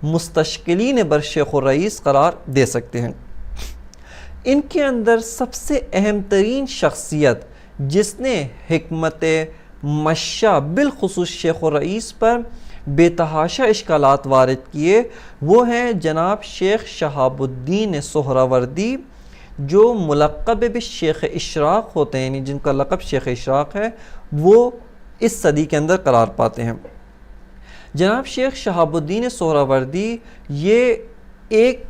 مستشکلین بر شیخ الرئیس قرار دے سکتے ہیں۔ ان کے اندر سب سے اہم ترین شخصیت جس نے حکمت مشا بالخصوص شیخ الرئیس پر بے تحاشا اشکالات وارد کیے، وہ ہیں جناب شیخ شہاب الدین سہروردی، جو ملقب بشیخ اشراق ہوتے ہیں، یعنی جن کا لقب شیخ اشراق ہے، وہ اس صدی کے اندر قرار پاتے ہیں۔ جناب شیخ شہاب الدین سہروردی یہ ایک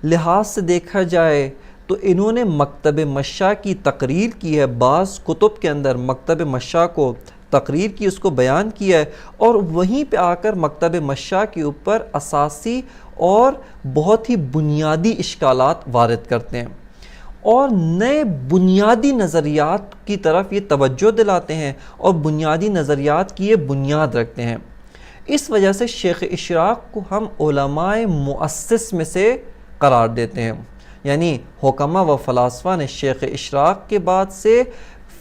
لحاظ سے دیکھا جائے تو انہوں نے مکتب مشا کی تقریر کی ہے، بعض کتب کے اندر مکتب مشا کو تقریر کی، اس کو بیان کیا ہے، اور وہیں پہ آ کر مکتب مشاء کے اوپر اساسی اور بہت ہی بنیادی اشکالات وارد کرتے ہیں اور نئے بنیادی نظریات کی طرف یہ توجہ دلاتے ہیں اور بنیادی نظریات کی یہ بنیاد رکھتے ہیں۔ اس وجہ سے شیخ اشراق کو ہم علماء مؤسس میں سے قرار دیتے ہیں، یعنی حکماء و فلاسفہ نے شیخ اشراق کے بعد سے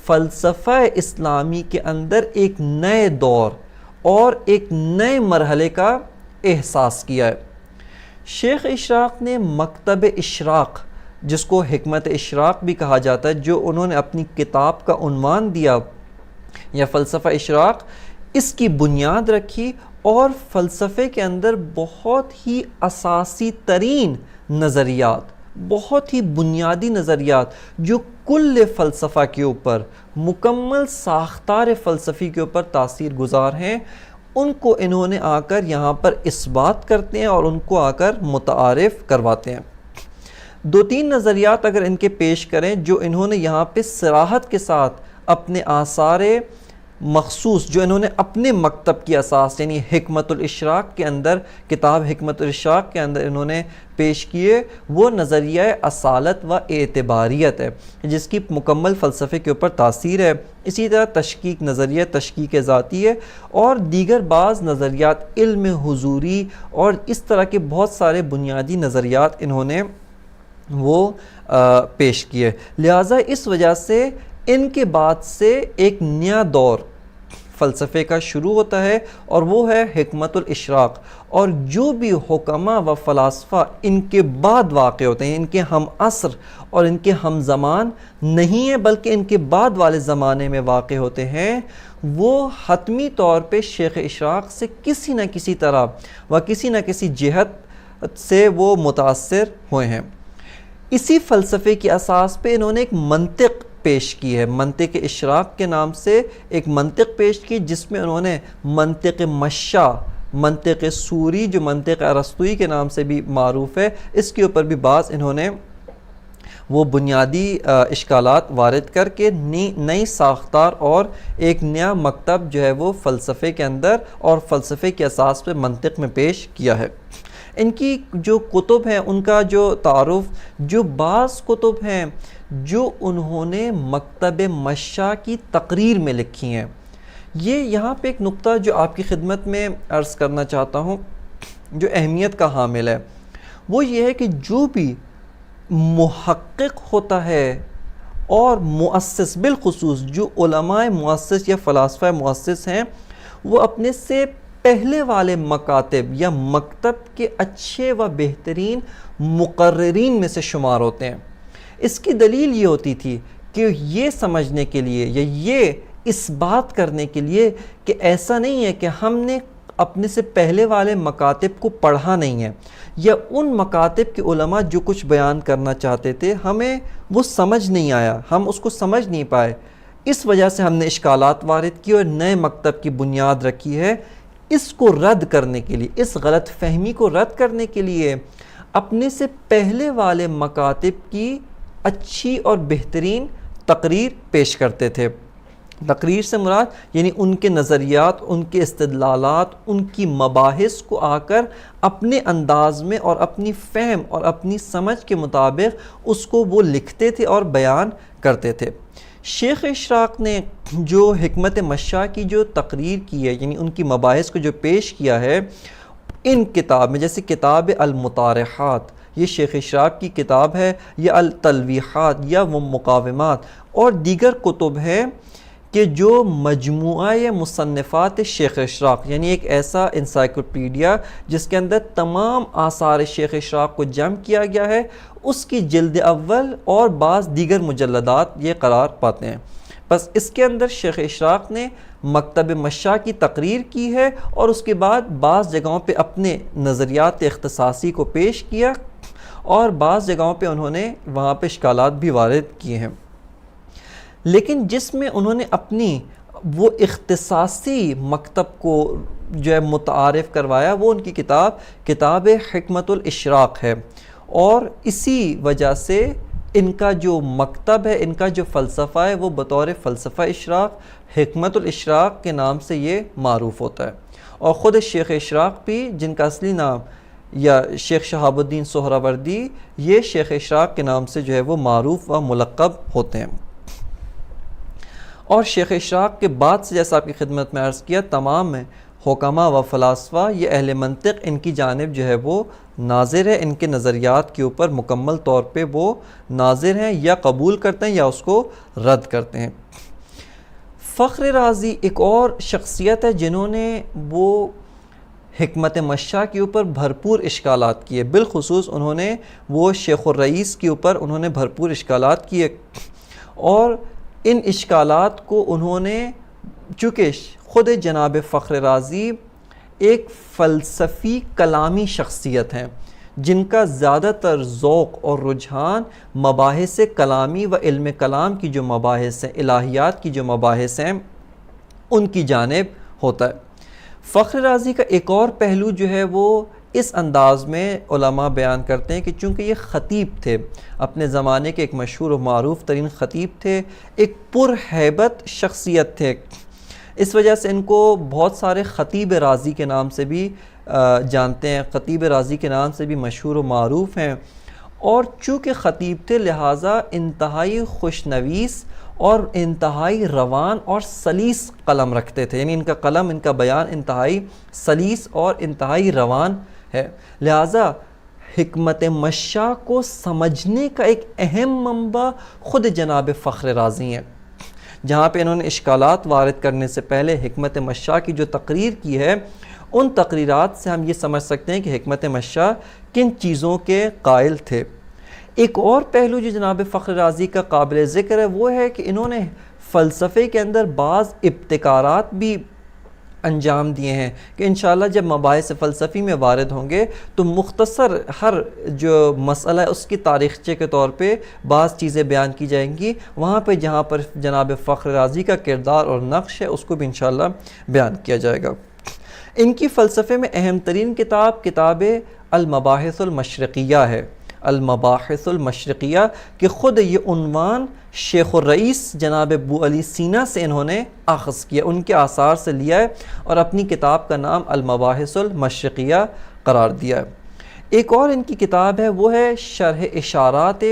فلسفہ اسلامی کے اندر ایک نئے دور اور ایک نئے مرحلے کا احساس کیا ہے۔ شیخ اشراق نے مکتب اشراق، جس کو حکمت اشراق بھی کہا جاتا ہے، جو انہوں نے اپنی کتاب کا عنوان دیا یا فلسفہ اشراق، اس کی بنیاد رکھی اور فلسفے کے اندر بہت ہی اساسی ترین نظریات، بہت ہی بنیادی نظریات جو کل فلسفہ کے اوپر، مکمل ساختار فلسفی کے اوپر تاثیر گزار ہیں، ان کو انہوں نے آ کر یہاں پر اثبات کرتے ہیں اور ان کو آ کر متعارف کرواتے ہیں۔ دو تین نظریات اگر ان کے پیش کریں جو انہوں نے یہاں پہ صراحت کے ساتھ اپنے آثار مخصوص، جو انہوں نے اپنے مکتب کی اساس یعنی حکمت الاشراق کے اندر، کتاب حکمت الاشراق کے اندر انہوں نے پیش کیے، وہ نظریہ اصالت و اعتباریت ہے جس کی مکمل فلسفے کے اوپر تاثیر ہے۔ اسی طرح تشکیک، نظریہ تشکیک ذاتی ہے، اور دیگر بعض نظریات علم حضوری اور اس طرح کے بہت سارے بنیادی نظریات انہوں نے وہ پیش کیے۔ لہٰذا اس وجہ سے ان کے بعد سے ایک نیا دور فلسفے کا شروع ہوتا ہے اور وہ ہے حکمت الاشراق، اور جو بھی حکماء و فلاسفہ ان کے بعد واقع ہوتے ہیں، ان کے ہم عصر اور ان کے ہم زمان نہیں ہیں بلکہ ان کے بعد والے زمانے میں واقع ہوتے ہیں، وہ حتمی طور پہ شیخ اشراق سے کسی نہ کسی طرح و کسی نہ کسی جہت سے وہ متاثر ہوئے ہیں۔ اسی فلسفے کی اساس پہ انہوں نے ایک منطق پیش کی ہے، منطق اشراق کے نام سے ایک منطق پیش کی، جس میں انہوں نے منطق مشاء، منطق سوری جو منطق ارسطوئی کے نام سے بھی معروف ہے، اس کے اوپر بھی بعض انہوں نے وہ بنیادی اشکالات وارد کر کے نئی ساختار اور ایک نیا مکتب جو ہے وہ فلسفے کے اندر اور فلسفے کے اساس پہ منطق میں پیش کیا ہے۔ ان کی جو کتب ہیں ان کا جو تعارف، جو بعض کتب ہیں جو انہوں نے مکتب مشاء کی تقریر میں لکھی ہیں، یہ یہاں پہ ایک نقطہ جو آپ کی خدمت میں عرض کرنا چاہتا ہوں جو اہمیت کا حامل ہے، وہ یہ ہے کہ جو بھی محقق ہوتا ہے اور مؤسس، بالخصوص جو علماء مؤسس یا فلاسفہ مؤسس ہیں، وہ اپنے سے پہلے والے مکاتب یا مکتب کے اچھے و بہترین مقررین میں سے شمار ہوتے ہیں۔ اس کی دلیل یہ ہوتی تھی کہ یہ سمجھنے کے لیے یا یہ اس بات کرنے کے لیے کہ ایسا نہیں ہے کہ ہم نے اپنے سے پہلے والے مکاتب کو پڑھا نہیں ہے، یا ان مکاتب کے علماء جو کچھ بیان کرنا چاہتے تھے ہمیں وہ سمجھ نہیں آیا، ہم اس کو سمجھ نہیں پائے، اس وجہ سے ہم نے اشکالات وارد کی اور نئے مکتب کی بنیاد رکھی ہے۔ اس کو رد کرنے کے لیے، اس غلط فہمی کو رد کرنے کے لیے اپنے سے پہلے والے مکاتب کی اچھی اور بہترین تقریر پیش کرتے تھے۔ تقریر سے مراد یعنی ان کے نظریات، ان کے استدلالات، ان کی مباحث کو آ کر اپنے انداز میں اور اپنی فہم اور اپنی سمجھ کے مطابق اس کو وہ لکھتے تھے اور بیان کرتے تھے۔ شیخ اشراق نے جو حکمت مشاء کی جو تقریر کی ہے، یعنی ان کی مباحث کو جو پیش کیا ہے ان کتاب میں، جیسے کتاب المطارحات، یہ شیخ اشراق کی کتاب ہے، یا التلویحات یا وہ مقاومات، اور دیگر کتب ہیں کہ جو مجموعہ مصنفات شیخ اشراق، یعنی ایک ایسا انسائکلوپیڈیا جس کے اندر تمام آثار شیخ اشراق کو جمع کیا گیا ہے، اس کی جلد اول اور بعض دیگر مجلدات یہ قرار پاتے ہیں۔ بس اس کے اندر شیخ اشراق نے مکتب مشاء کی تقریر کی ہے اور اس کے بعد بعض جگہوں پہ اپنے نظریات اختصاصی کو پیش کیا اور بعض جگہوں پہ انہوں نے وہاں پہ اشکالات بھی وارد کیے ہیں، لیکن جس میں انہوں نے اپنی وہ اختصاصی مکتب کو جو ہے متعارف کروایا، وہ ان کی کتاب حکمت الاشراق ہے، اور اسی وجہ سے ان کا جو مکتب ہے، ان کا جو فلسفہ ہے، وہ بطور فلسفہ اشراق، حکمت الاشراق کے نام سے یہ معروف ہوتا ہے، اور خود شیخ اشراق بھی، جن کا اصلی نام یا شیخ شہاب الدین سہروردی، یہ شیخ اشراق کے نام سے جو ہے وہ معروف و ملقب ہوتے ہیں۔ اور شیخ اشراق کے بعد سے جیسا آپ کی خدمت میں عرض کیا، تمام حکما و فلاسفہ یہ اہل منطق ان کی جانب جو ہے وہ ناظر ہے، ان کے نظریات کے اوپر مکمل طور پہ وہ ناظر ہیں، یا قبول کرتے ہیں یا اس کو رد کرتے ہیں۔ فخر رازی ایک اور شخصیت ہے جنہوں نے وہ حکمت مشاء کے اوپر بھرپور اشکالات کیے، بالخصوص انہوں نے وہ شیخ الرئیس کے اوپر انہوں نے بھرپور اشکالات کیے، اور ان اشکالات کو انہوں نے، چونکہ خود جناب فخر رازی ایک فلسفی کلامی شخصیت ہیں جن کا زیادہ تر ذوق اور رجحان مباحث کلامی و علم کلام کی جو مباحث ہیں، الہیات کی جو مباحث ہیں، ان کی جانب ہوتا ہے۔ فخر رازی کا ایک اور پہلو جو ہے وہ اس انداز میں علماء بیان کرتے ہیں کہ چونکہ یہ خطیب تھے، اپنے زمانے کے ایک مشہور و معروف ترین خطیب تھے، ایک پرہیبت شخصیت تھے، اس وجہ سے ان کو بہت سارے خطیب رازی کے نام سے بھی جانتے ہیں، خطیب رازی کے نام سے بھی مشہور و معروف ہیں۔ اور چونکہ خطیب تھے لہٰذا انتہائی خوشنویس اور انتہائی روان اور سلیس قلم رکھتے تھے، یعنی ان کا قلم، ان کا بیان انتہائی سلیس اور انتہائی روان ہے، لہٰذا حکمت مشاء کو سمجھنے کا ایک اہم منبع خود جناب فخر رازی ہیں، جہاں پہ انہوں نے اشکالات وارد کرنے سے پہلے حکمت مشاء کی جو تقریر کی ہے، ان تقریرات سے ہم یہ سمجھ سکتے ہیں کہ حکمت مشاء کن چیزوں کے قائل تھے۔ ایک اور پہلو جو جناب فخر رازی کا قابل ذکر ہے وہ ہے کہ انہوں نے فلسفے کے اندر بعض ابتکارات بھی انجام دیے ہیں کہ انشاءاللہ جب مباحث فلسفی میں وارد ہوں گے تو مختصر ہر جو مسئلہ ہے اس کی تاریخچے کے طور پہ بعض چیزیں بیان کی جائیں گی، وہاں پہ جہاں پر جناب فخر رازی کا کردار اور نقش ہے اس کو بھی انشاءاللہ بیان کیا جائے گا۔ ان کی فلسفے میں اہم ترین کتاب المباحث المشرقیہ ہے، المباحث المشرقیہ، کہ خود یہ عنوان شیخ الرئیس جناب ابو علی سینا سے انہوں نے اخذ کیا، ان کے آثار سے لیا ہے اور اپنی کتاب کا نام المباحث المشرقیہ قرار دیا ہے۔ ایک اور ان کی کتاب ہے وہ ہے شرح اشارات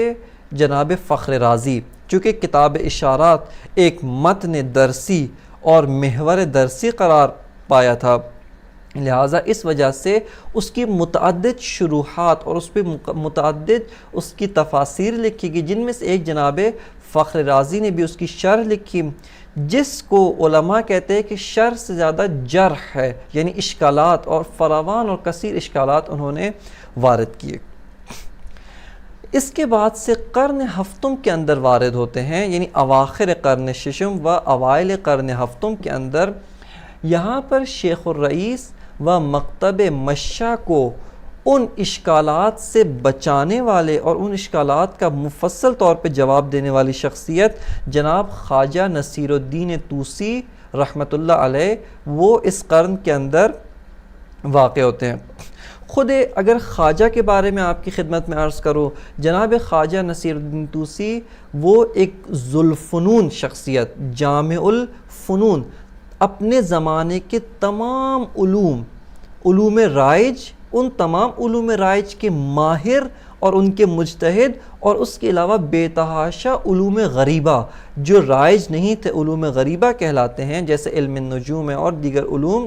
جناب فخر رازی، چونکہ کتاب اشارات ایک متن درسی اور محور درسی قرار پایا تھا، لہٰذا اس وجہ سے اس کی متعدد شروحات اور اس پہ متعدد اس کی تفاسیر لکھی گئی، جن میں سے ایک جناب فخر رازی نے بھی اس کی شرح لکھی، جس کو علماء کہتے ہیں کہ شرح سے زیادہ جرح ہے، یعنی اشکالات اور فراوان اور کثیر اشکالات انہوں نے وارد کیے۔ اس کے بعد سے قرن ہفتم کے اندر وارد ہوتے ہیں، یعنی اواخر قرن ششم و اوائل قرن ہفتم کے اندر، یہاں پر شیخ الرئیس و مکتب مشاء کو ان اشکالات سے بچانے والے اور ان اشکالات کا مفصل طور پہ جواب دینے والی شخصیت جناب خواجہ نصیر الدین طوسی رحمۃ اللہ علیہ، وہ اس قرن کے اندر واقع ہوتے ہیں۔ خود اگر خواجہ کے بارے میں آپ کی خدمت میں عرض کروں، جناب خواجہ نصیر الدین طوسی وہ ایک ذوالفنون شخصیت، جامع الفنون، اپنے زمانے کے تمام علوم رائج، ان تمام علوم رائج کے ماہر اور ان کے مجتہد، اور اس کے علاوہ بے تحاشا علوم غریبہ جو رائج نہیں تھے، علوم غریبہ کہلاتے ہیں، جیسے علم النجوم ہے اور دیگر علوم،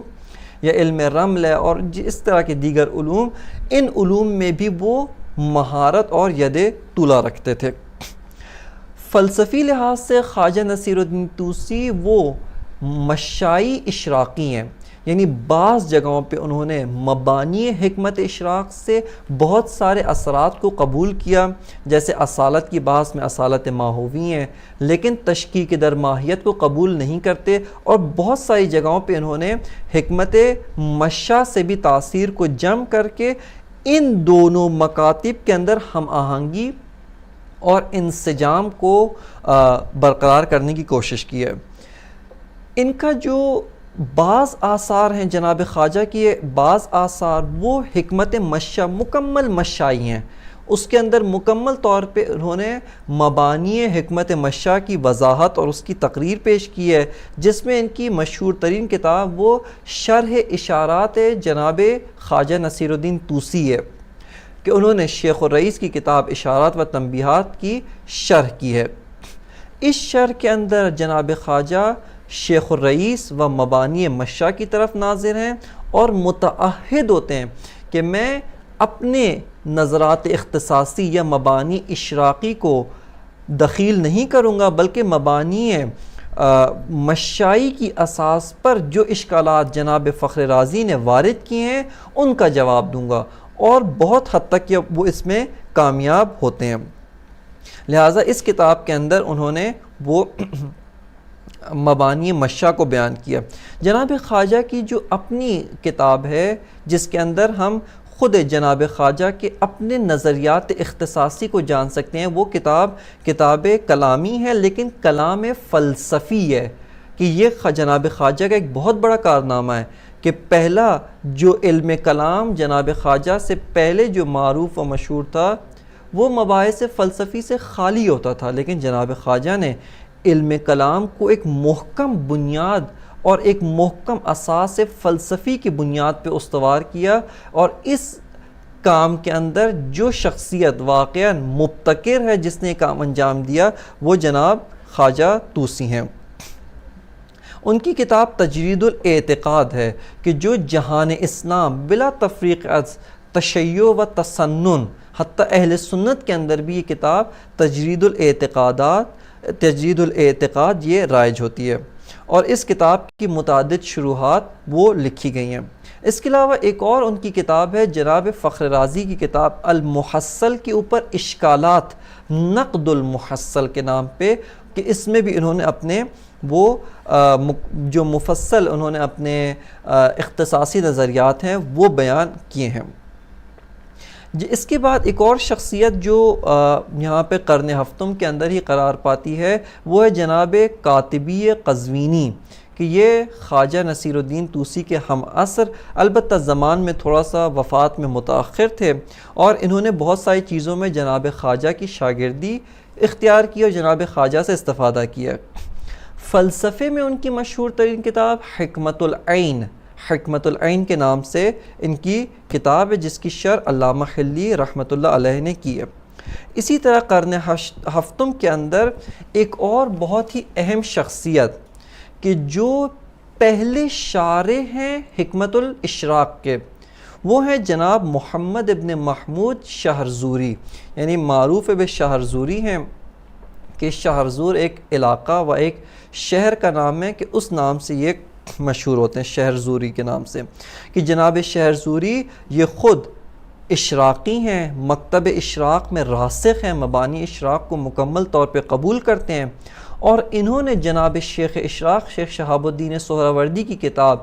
یا علم رمل ہے اور اس طرح کے دیگر علوم، ان علوم میں بھی وہ مہارت اور ید طولہ رکھتے تھے۔ فلسفی لحاظ سے خواجہ نصیر الدین طوسی وہ مشائی اشراقی ہیں، یعنی بعض جگہوں پہ انہوں نے مبانی حکمت اشراق سے بہت سارے اثرات کو قبول کیا، جیسے اصالت کی بحث میں اصالت ماہوی ہیں، لیکن تشکیک در ماہیت کو قبول نہیں کرتے، اور بہت ساری جگہوں پہ انہوں نے حکمت مشاء سے بھی تاثیر کو جمع کر کے ان دونوں مکاتب کے اندر ہم آہنگی اور انسجام کو برقرار کرنے کی کوشش کی ہے۔ ان کا جو بعض آثار ہیں جناب خواجہ کی، بعض آثار وہ حکمت مشاء، مکمل مشائی ہیں، اس کے اندر مکمل طور پہ انہوں نے مبانی حکمت مشاء کی وضاحت اور اس کی تقریر پیش کی ہے، جس میں ان کی مشہور ترین کتاب وہ شرح اشارات جناب خواجہ نصیر الدین طوسی ہے کہ انہوں نے شیخ الرئیس کی کتاب اشارات و تنبیہات کی شرح کی ہے۔ اس شرح کے اندر جناب خواجہ شیخ الرئیس و مبانی مشاء کی طرف ناظر ہیں اور متعہد ہوتے ہیں کہ میں اپنے نظرات اختصاصی یا مبانی اشراقی کو دخیل نہیں کروں گا، بلکہ مبانی مشائی کی اساس پر جو اشکالات جناب فخر رازی نے وارد کیے ہیں ان کا جواب دوں گا، اور بہت حد تک وہ اس میں کامیاب ہوتے ہیں۔ لہٰذا اس کتاب کے اندر انہوں نے وہ مبانی مشاء کو بیان کیا۔ جناب خواجہ کی جو اپنی کتاب ہے جس کے اندر ہم خود جناب خواجہ کے اپنے نظریات اختصاصی کو جان سکتے ہیں، وہ کتاب کلامی ہے، لیکن کلام فلسفی ہے، کہ یہ جناب خواجہ کا ایک بہت بڑا کارنامہ ہے کہ پہلا جو علم کلام جناب خواجہ سے پہلے جو معروف و مشہور تھا وہ مباحث فلسفی سے خالی ہوتا تھا، لیکن جناب خواجہ نے علم کلام کو ایک محکم بنیاد اور ایک محکم اساس فلسفی کی بنیاد پہ استوار کیا، اور اس کام کے اندر جو شخصیت واقعاً مبتکر ہے جس نے کام انجام دیا وہ جناب خواجہ طوسی ہیں۔ ان کی کتاب تجرید الاعتقاد ہے کہ جو جہان اسلام بلا تفریق از تشیع و تسنن، حتیٰ اہل سنت کے اندر بھی یہ کتاب تجرید الاعتقاد یہ رائج ہوتی ہے، اور اس کتاب کی متعدد شروحات وہ لکھی گئی ہیں۔ اس کے علاوہ ایک اور ان کی کتاب ہے جناب فخر رازی کی کتاب المحصل کے اوپر اشکالات نقد المحصل کے نام پہ، کہ اس میں بھی انہوں نے اپنے وہ جو مفصل انہوں نے اپنے اختصاصی نظریات ہیں وہ بیان کیے ہیں۔ اس کے بعد ایک اور شخصیت جو یہاں پہ قرن ہفتم کے اندر ہی قرار پاتی ہے وہ ہے جناب کاتبی قزوینی، کہ یہ خواجہ نصیر الدین طوسی کے ہم عصر، البتہ زمان میں تھوڑا سا وفات میں متاخر تھے، اور انہوں نے بہت ساری چیزوں میں جناب خواجہ کی شاگردی اختیار کی اور جناب خواجہ سے استفادہ کیا۔ فلسفے میں ان کی مشہور ترین کتاب حکمت العین کے نام سے ان کی کتاب ہے، جس کی شرح علامہ خلی رحمۃ اللہ علیہ نے کی ہے۔ اسی طرح قرن ہفتم کے اندر ایک اور بہت ہی اہم شخصیت کہ جو پہلے شارح ہیں حکمت الاشراق کے، وہ ہیں جناب محمد ابن محمود شہرزوری، یعنی معروف بے شہرزوری ہیں، کہ شہرزور ایک علاقہ و ایک شہر کا نام ہے، کہ اس نام سے یہ مشہور ہوتے ہیں شہرزوری کے نام سے، کہ جناب شہرزوری یہ خود اشراقی ہیں، مکتب اشراق میں راسخ ہیں، مبانی اشراق کو مکمل طور پہ قبول کرتے ہیں، اور انہوں نے جناب شیخ اشراق شیخ شہاب الدین سہروردی کی کتاب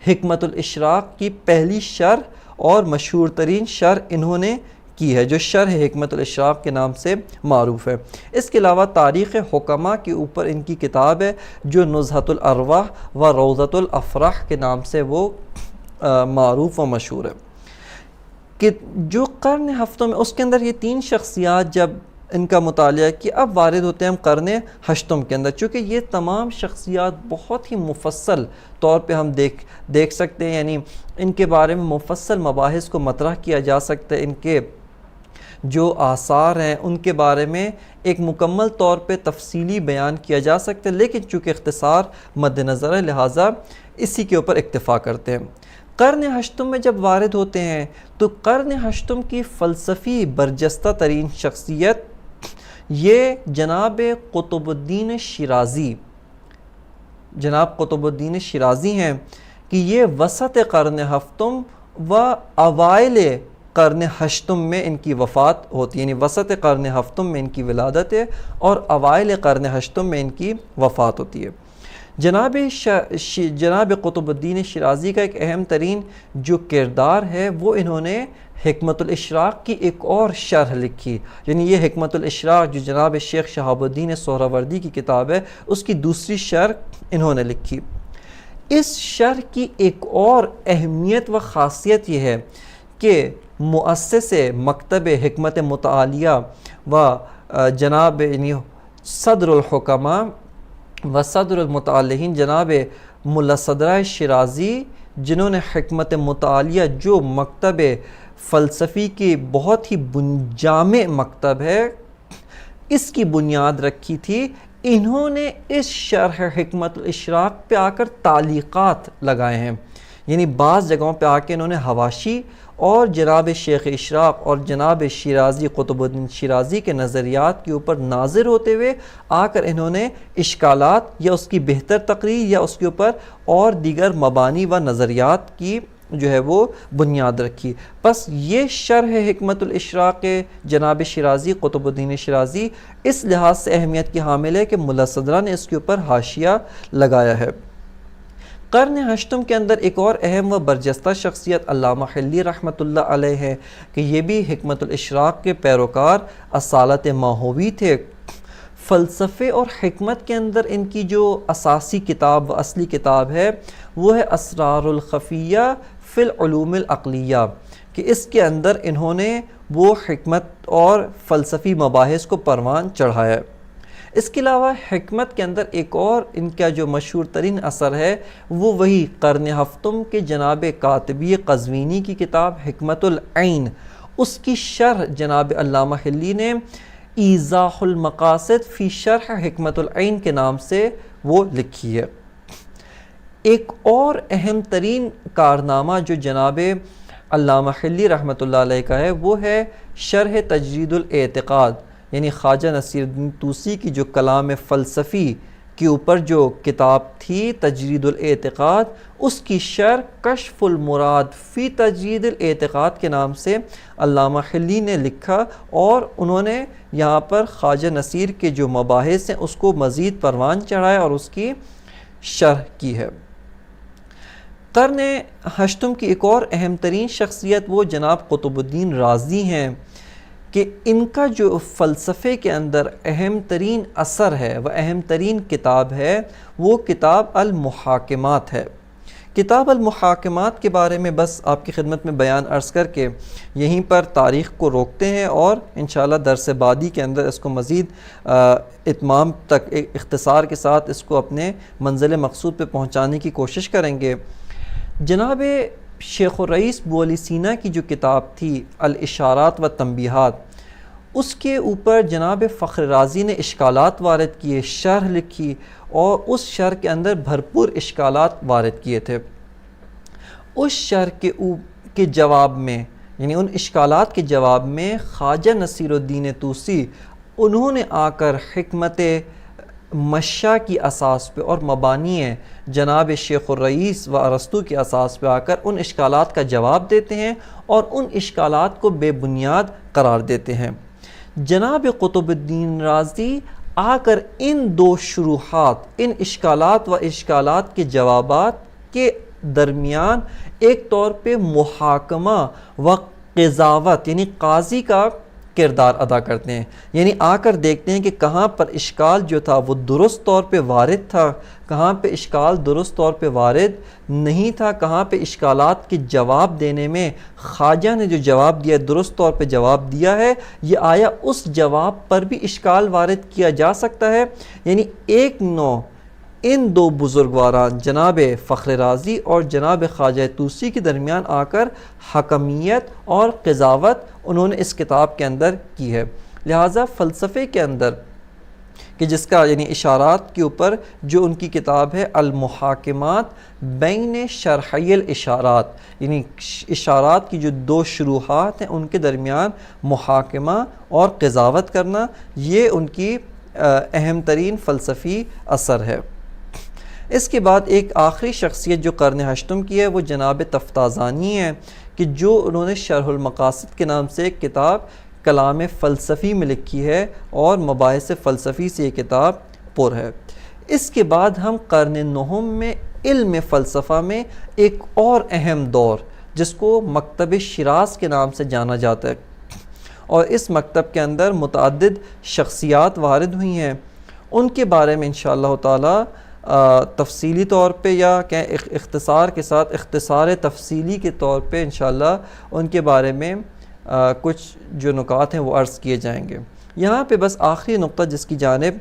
حکمت الاشراق کی پہلی شرح اور مشہور ترین شرح انہوں نے کی ہے، جو شرح حکمت الاشراق کے نام سے معروف ہے۔ اس کے علاوہ تاریخ حکماء کے اوپر ان کی کتاب ہے جو نزہۃ الارواح و روضۃ الافراح کے نام سے وہ معروف و مشہور ہے۔ کہ جو قرن ہفتوں میں اس کے اندر یہ تین شخصیات جب ان کا مطالعہ کیا، اب وارد ہوتے ہیں ہم قرن ہشتم کے اندر، چونکہ یہ تمام شخصیات بہت ہی مفصل طور پہ ہم دیکھ سکتے ہیں، یعنی ان کے بارے میں مفصل مباحث کو مطرح کیا جا سکتا ہے، ان کے جو آثار ہیں ان کے بارے میں ایک مکمل طور پہ تفصیلی بیان کیا جا سکتا ہے، لیکن چونکہ اختصار مد نظر ہے لہٰذا اسی کے اوپر اکتفا کرتے ہیں۔ قرن ہشتم میں جب وارد ہوتے ہیں تو قرن ہشتم کی فلسفی برجستہ ترین شخصیت یہ جناب قطب الدین شیرازی ہیں، کہ یہ وسط قرن ہفتم و اوائل قرن ہشتم میں ان کی وفات ہوتی ہے، یعنی وسط قرن ہفتم میں ان کی ولادت ہے اور اوائل قرن ہشتم میں ان کی وفات ہوتی ہے۔ جناب قطب الدین شیرازی کا ایک اہم ترین جو کردار ہے وہ انہوں نے حکمت الاشراق کی ایک اور شرح لکھی، یعنی یہ حکمت الاشراق جو جناب شیخ شہاب الدین سہروردی کی کتاب ہے اس کی دوسری شرح انہوں نے لکھی۔ اس شرح کی ایک اور اہمیت و خاصیت یہ ہے کہ مؤسس مکتب حکمت متعالیہ و جناب صدر الحکماء و صدر المتعلقین جناب ملا صدرہ شیرازی، جنہوں نے حکمت متعالیہ جو مکتب فلسفی کی بہت ہی جامع مکتب ہے اس کی بنیاد رکھی تھی، انہوں نے اس شرح حکمت الاشراق پہ آ کر تعلیقات لگائے ہیں، یعنی بعض جگہوں پہ آ کے انہوں نے حواشی اور جناب شیخ اشراق اور جناب شیرازی قطب الدین شیرازی کے نظریات کے اوپر ناظر ہوتے ہوئے آ کر انہوں نے اشکالات یا اس کی بہتر تقریر یا اس کے اوپر اور دیگر مبانی و نظریات کی جو ہے وہ بنیاد رکھی۔ بس یہ شرح حکمت الاشراق جناب شیرازی قطب الدین شیرازی اس لحاظ سے اہمیت کی حامل ہے کہ ملا صدرہ نے اس کے اوپر حاشیہ لگایا ہے۔ قرن ہشتم کے اندر ایک اور اہم و برجستہ شخصیت علامہ حلی رحمۃ اللہ علیہ ہے کہ یہ بھی حکمت الاشراق کے پیروکار اصالت ماہوی تھے۔ فلسفے اور حکمت کے اندر ان کی جو اساسی کتاب و اصلی کتاب ہے وہ ہے اسرار الخفیہ فی العلوم العقلیہ، کہ اس کے اندر انہوں نے وہ حکمت اور فلسفی مباحث کو پروان چڑھایا۔ اس کے علاوہ حکمت کے اندر ایک اور ان کا جو مشہور ترین اثر ہے وہ وہی قرن ہفتم کے جناب کاتبی قزوینی کی کتاب حکمت العین، اس کی شرح جناب علامہ حلی نے ایضاح المقاصد فی شرح حکمت العین کے نام سے وہ لکھی ہے۔ ایک اور اہم ترین کارنامہ جو جناب علامہ حلی رحمۃ اللہ علیہ کا ہے وہ ہے شرح تجرید الاعتقاد، یعنی خواجہ نصیر الدین طوسی کی جو کلام فلسفی کے اوپر جو کتاب تھی تجرید الاعتقاد، اس کی شرح کشف المراد فی تجرید الاعتقاد کے نام سے علامہ حلی نے لکھا، اور انہوں نے یہاں پر خواجہ نصیر کے جو مباحث ہیں اس کو مزید پروان چڑھایا اور اس کی شرح کی ہے۔ قرن ہشتم کی ایک اور اہم ترین شخصیت وہ جناب قطب الدین رازی ہیں کہ ان کا جو فلسفے کے اندر اہم ترین اثر ہے وہ اہم ترین کتاب ہے وہ کتاب المحاکمات ہے۔ کتاب المحاکمات کے بارے میں بس آپ کی خدمت میں بیان عرض کر کے یہیں پر تاریخ کو روکتے ہیں، اور انشاءاللہ درس بعدی کے اندر اس کو مزید اتمام تک اختصار کے ساتھ اس کو اپنے منزل مقصود پہ پہنچانے کی کوشش کریں گے۔ جناب شیخ الرئیس بو علی سینا کی جو کتاب تھی الاشارات و تنبیہات، اس کے اوپر جناب فخر رازی نے اشکالات وارد کیے، شرح لکھی، اور اس شرح کے اندر بھرپور اشکالات وارد کیے تھے۔ اس شرح کے جواب میں، یعنی ان اشکالات کے جواب میں خواجہ نصیر الدین طوسی انہوں نے آ کر حکمت مشا کی اساس پہ اور مبانی جناب شیخ الرئیس و ارسطو کی اساس پہ آ کر ان اشکالات کا جواب دیتے ہیں اور ان اشکالات کو بے بنیاد قرار دیتے ہیں۔ جناب قطب الدین رازی آ کر ان دو شروحات، ان اشکالات و اشکالات کے جوابات کے درمیان ایک طور پہ محاکمہ و قضاوت یعنی قاضی کا کردار ادا کرتے ہیں، یعنی آ کر دیکھتے ہیں کہ کہاں پر اشکال جو تھا وہ درست طور پہ وارد تھا، کہاں پہ اشکال درست طور پہ وارد نہیں تھا، کہاں پہ اشکالات کے جواب دینے میں خواجہ نے جو جواب دیا درست طور پہ جواب دیا ہے، یہ آیا اس جواب پر بھی اشکال وارد کیا جا سکتا ہے۔ یعنی ایک نوع ان دو بزرگواران جناب فخر رازی اور جناب خواجہ طوسی کے درمیان آ کر حکمیت اور قضاوت انہوں نے اس کتاب کے اندر کی ہے۔ لہٰذا فلسفے کے اندر کہ جس کا یعنی اشارات کے اوپر جو ان کی کتاب ہے المحاکمات بین شرحی الاشارات، یعنی اشارات کی جو دو شروحات ہیں ان کے درمیان محاکمہ اور قضاوت کرنا، یہ ان کی اہم ترین فلسفی اثر ہے۔ اس کے بعد ایک آخری شخصیت جو قرن ہشتم کی ہے وہ جناب تفتازانی ہے کہ جو انہوں نے شرح المقاصد کے نام سے ایک کتاب کلام فلسفی میں لکھی ہے اور مباحث فلسفی سے یہ کتاب پر ہے۔ اس کے بعد ہم قرن نہم میں علم فلسفہ میں ایک اور اہم دور جس کو مکتب شیراز کے نام سے جانا جاتا ہے، اور اس مکتب کے اندر متعدد شخصیات وارد ہوئی ہیں، ان کے بارے میں انشاءاللہ تعالی تفصیلی طور پہ یا اختصار کے ساتھ اختصار تفصیلی کے طور پہ انشاءاللہ ان کے بارے میں کچھ جو نکات ہیں وہ عرض کیے جائیں گے۔ یہاں پہ بس آخری نقطہ جس کی جانب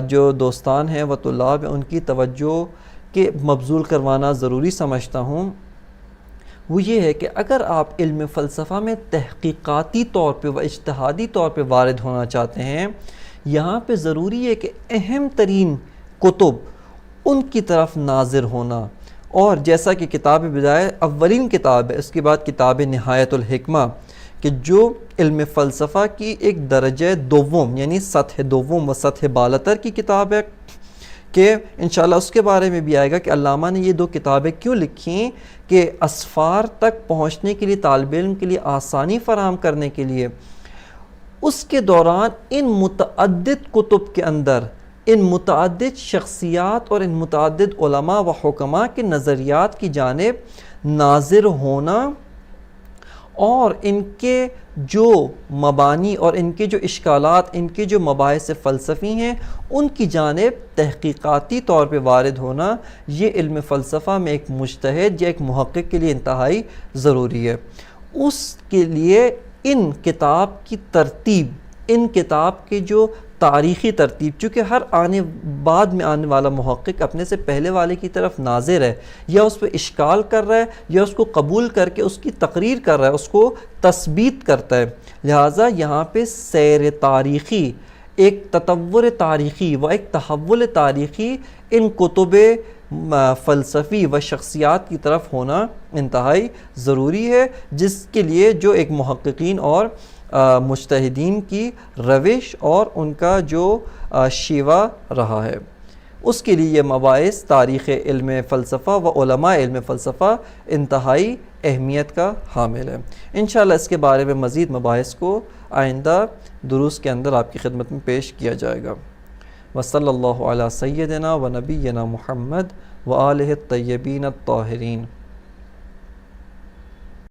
جو دوستان ہیں و طلاب ہیں ان کی توجہ کے مبذول کروانا ضروری سمجھتا ہوں، وہ یہ ہے کہ اگر آپ علم فلسفہ میں تحقیقاتی طور پہ و اجتہادی طور پہ وارد ہونا چاہتے ہیں، یہاں پہ ضروری ہے کہ اہم ترین کتب ان کی طرف ناظر ہونا، اور جیسا کہ کتاب بدایہ اولین کتاب ہے، اس کے بعد کتاب نہایت الحکمہ کہ جو علم فلسفہ کی ایک درجہ دوم یعنی سطح دوم و سطح بالاتر کی کتاب ہے، کہ انشاءاللہ اس کے بارے میں بھی آئے گا کہ علامہ نے یہ دو کتابیں کیوں لکھیں، کہ اسفار تک پہنچنے کے لیے طالب علم کے لیے آسانی فراہم کرنے کے لیے اس کے دوران ان متعدد کتب کے اندر ان متعدد شخصیات اور ان متعدد علماء و حکماء کے نظریات کی جانب ناظر ہونا، اور ان کے جو مبانی اور ان کے جو اشکالات، ان کے جو مباحث فلسفی ہیں ان کی جانب تحقیقاتی طور پہ وارد ہونا، یہ علم فلسفہ میں ایک مجتہد یا ایک محقق کے لیے انتہائی ضروری ہے۔ اس کے لیے ان کتاب کی ترتیب، ان کتاب کے جو تاریخی ترتیب، چونکہ ہر بعد میں آنے والا محقق اپنے سے پہلے والے کی طرف ناظر ہے، یا اس پہ اشکال کر رہا ہے یا اس کو قبول کر کے اس کی تقریر کر رہا ہے، اس کو تثبیت کرتا ہے، لہٰذا یہاں پہ سیر تاریخی، ایک تطور تاریخی و ایک تحول تاریخی ان کتب فلسفی و شخصیات کی طرف ہونا انتہائی ضروری ہے، جس کے لیے جو ایک محققین اور مجتہدین کی روش اور ان کا جو شیوا رہا ہے، اس کے لیے یہ مباحث تاریخ علم فلسفہ و علماء علم فلسفہ انتہائی اہمیت کا حامل ہے۔ انشاءاللہ اس کے بارے میں مزید مباحث کو آئندہ دروس کے اندر آپ کی خدمت میں پیش کیا جائے گا۔ وصلی اللہ علی سیدنا و نبینا محمد و آلہ الطیبین الطاہرین۔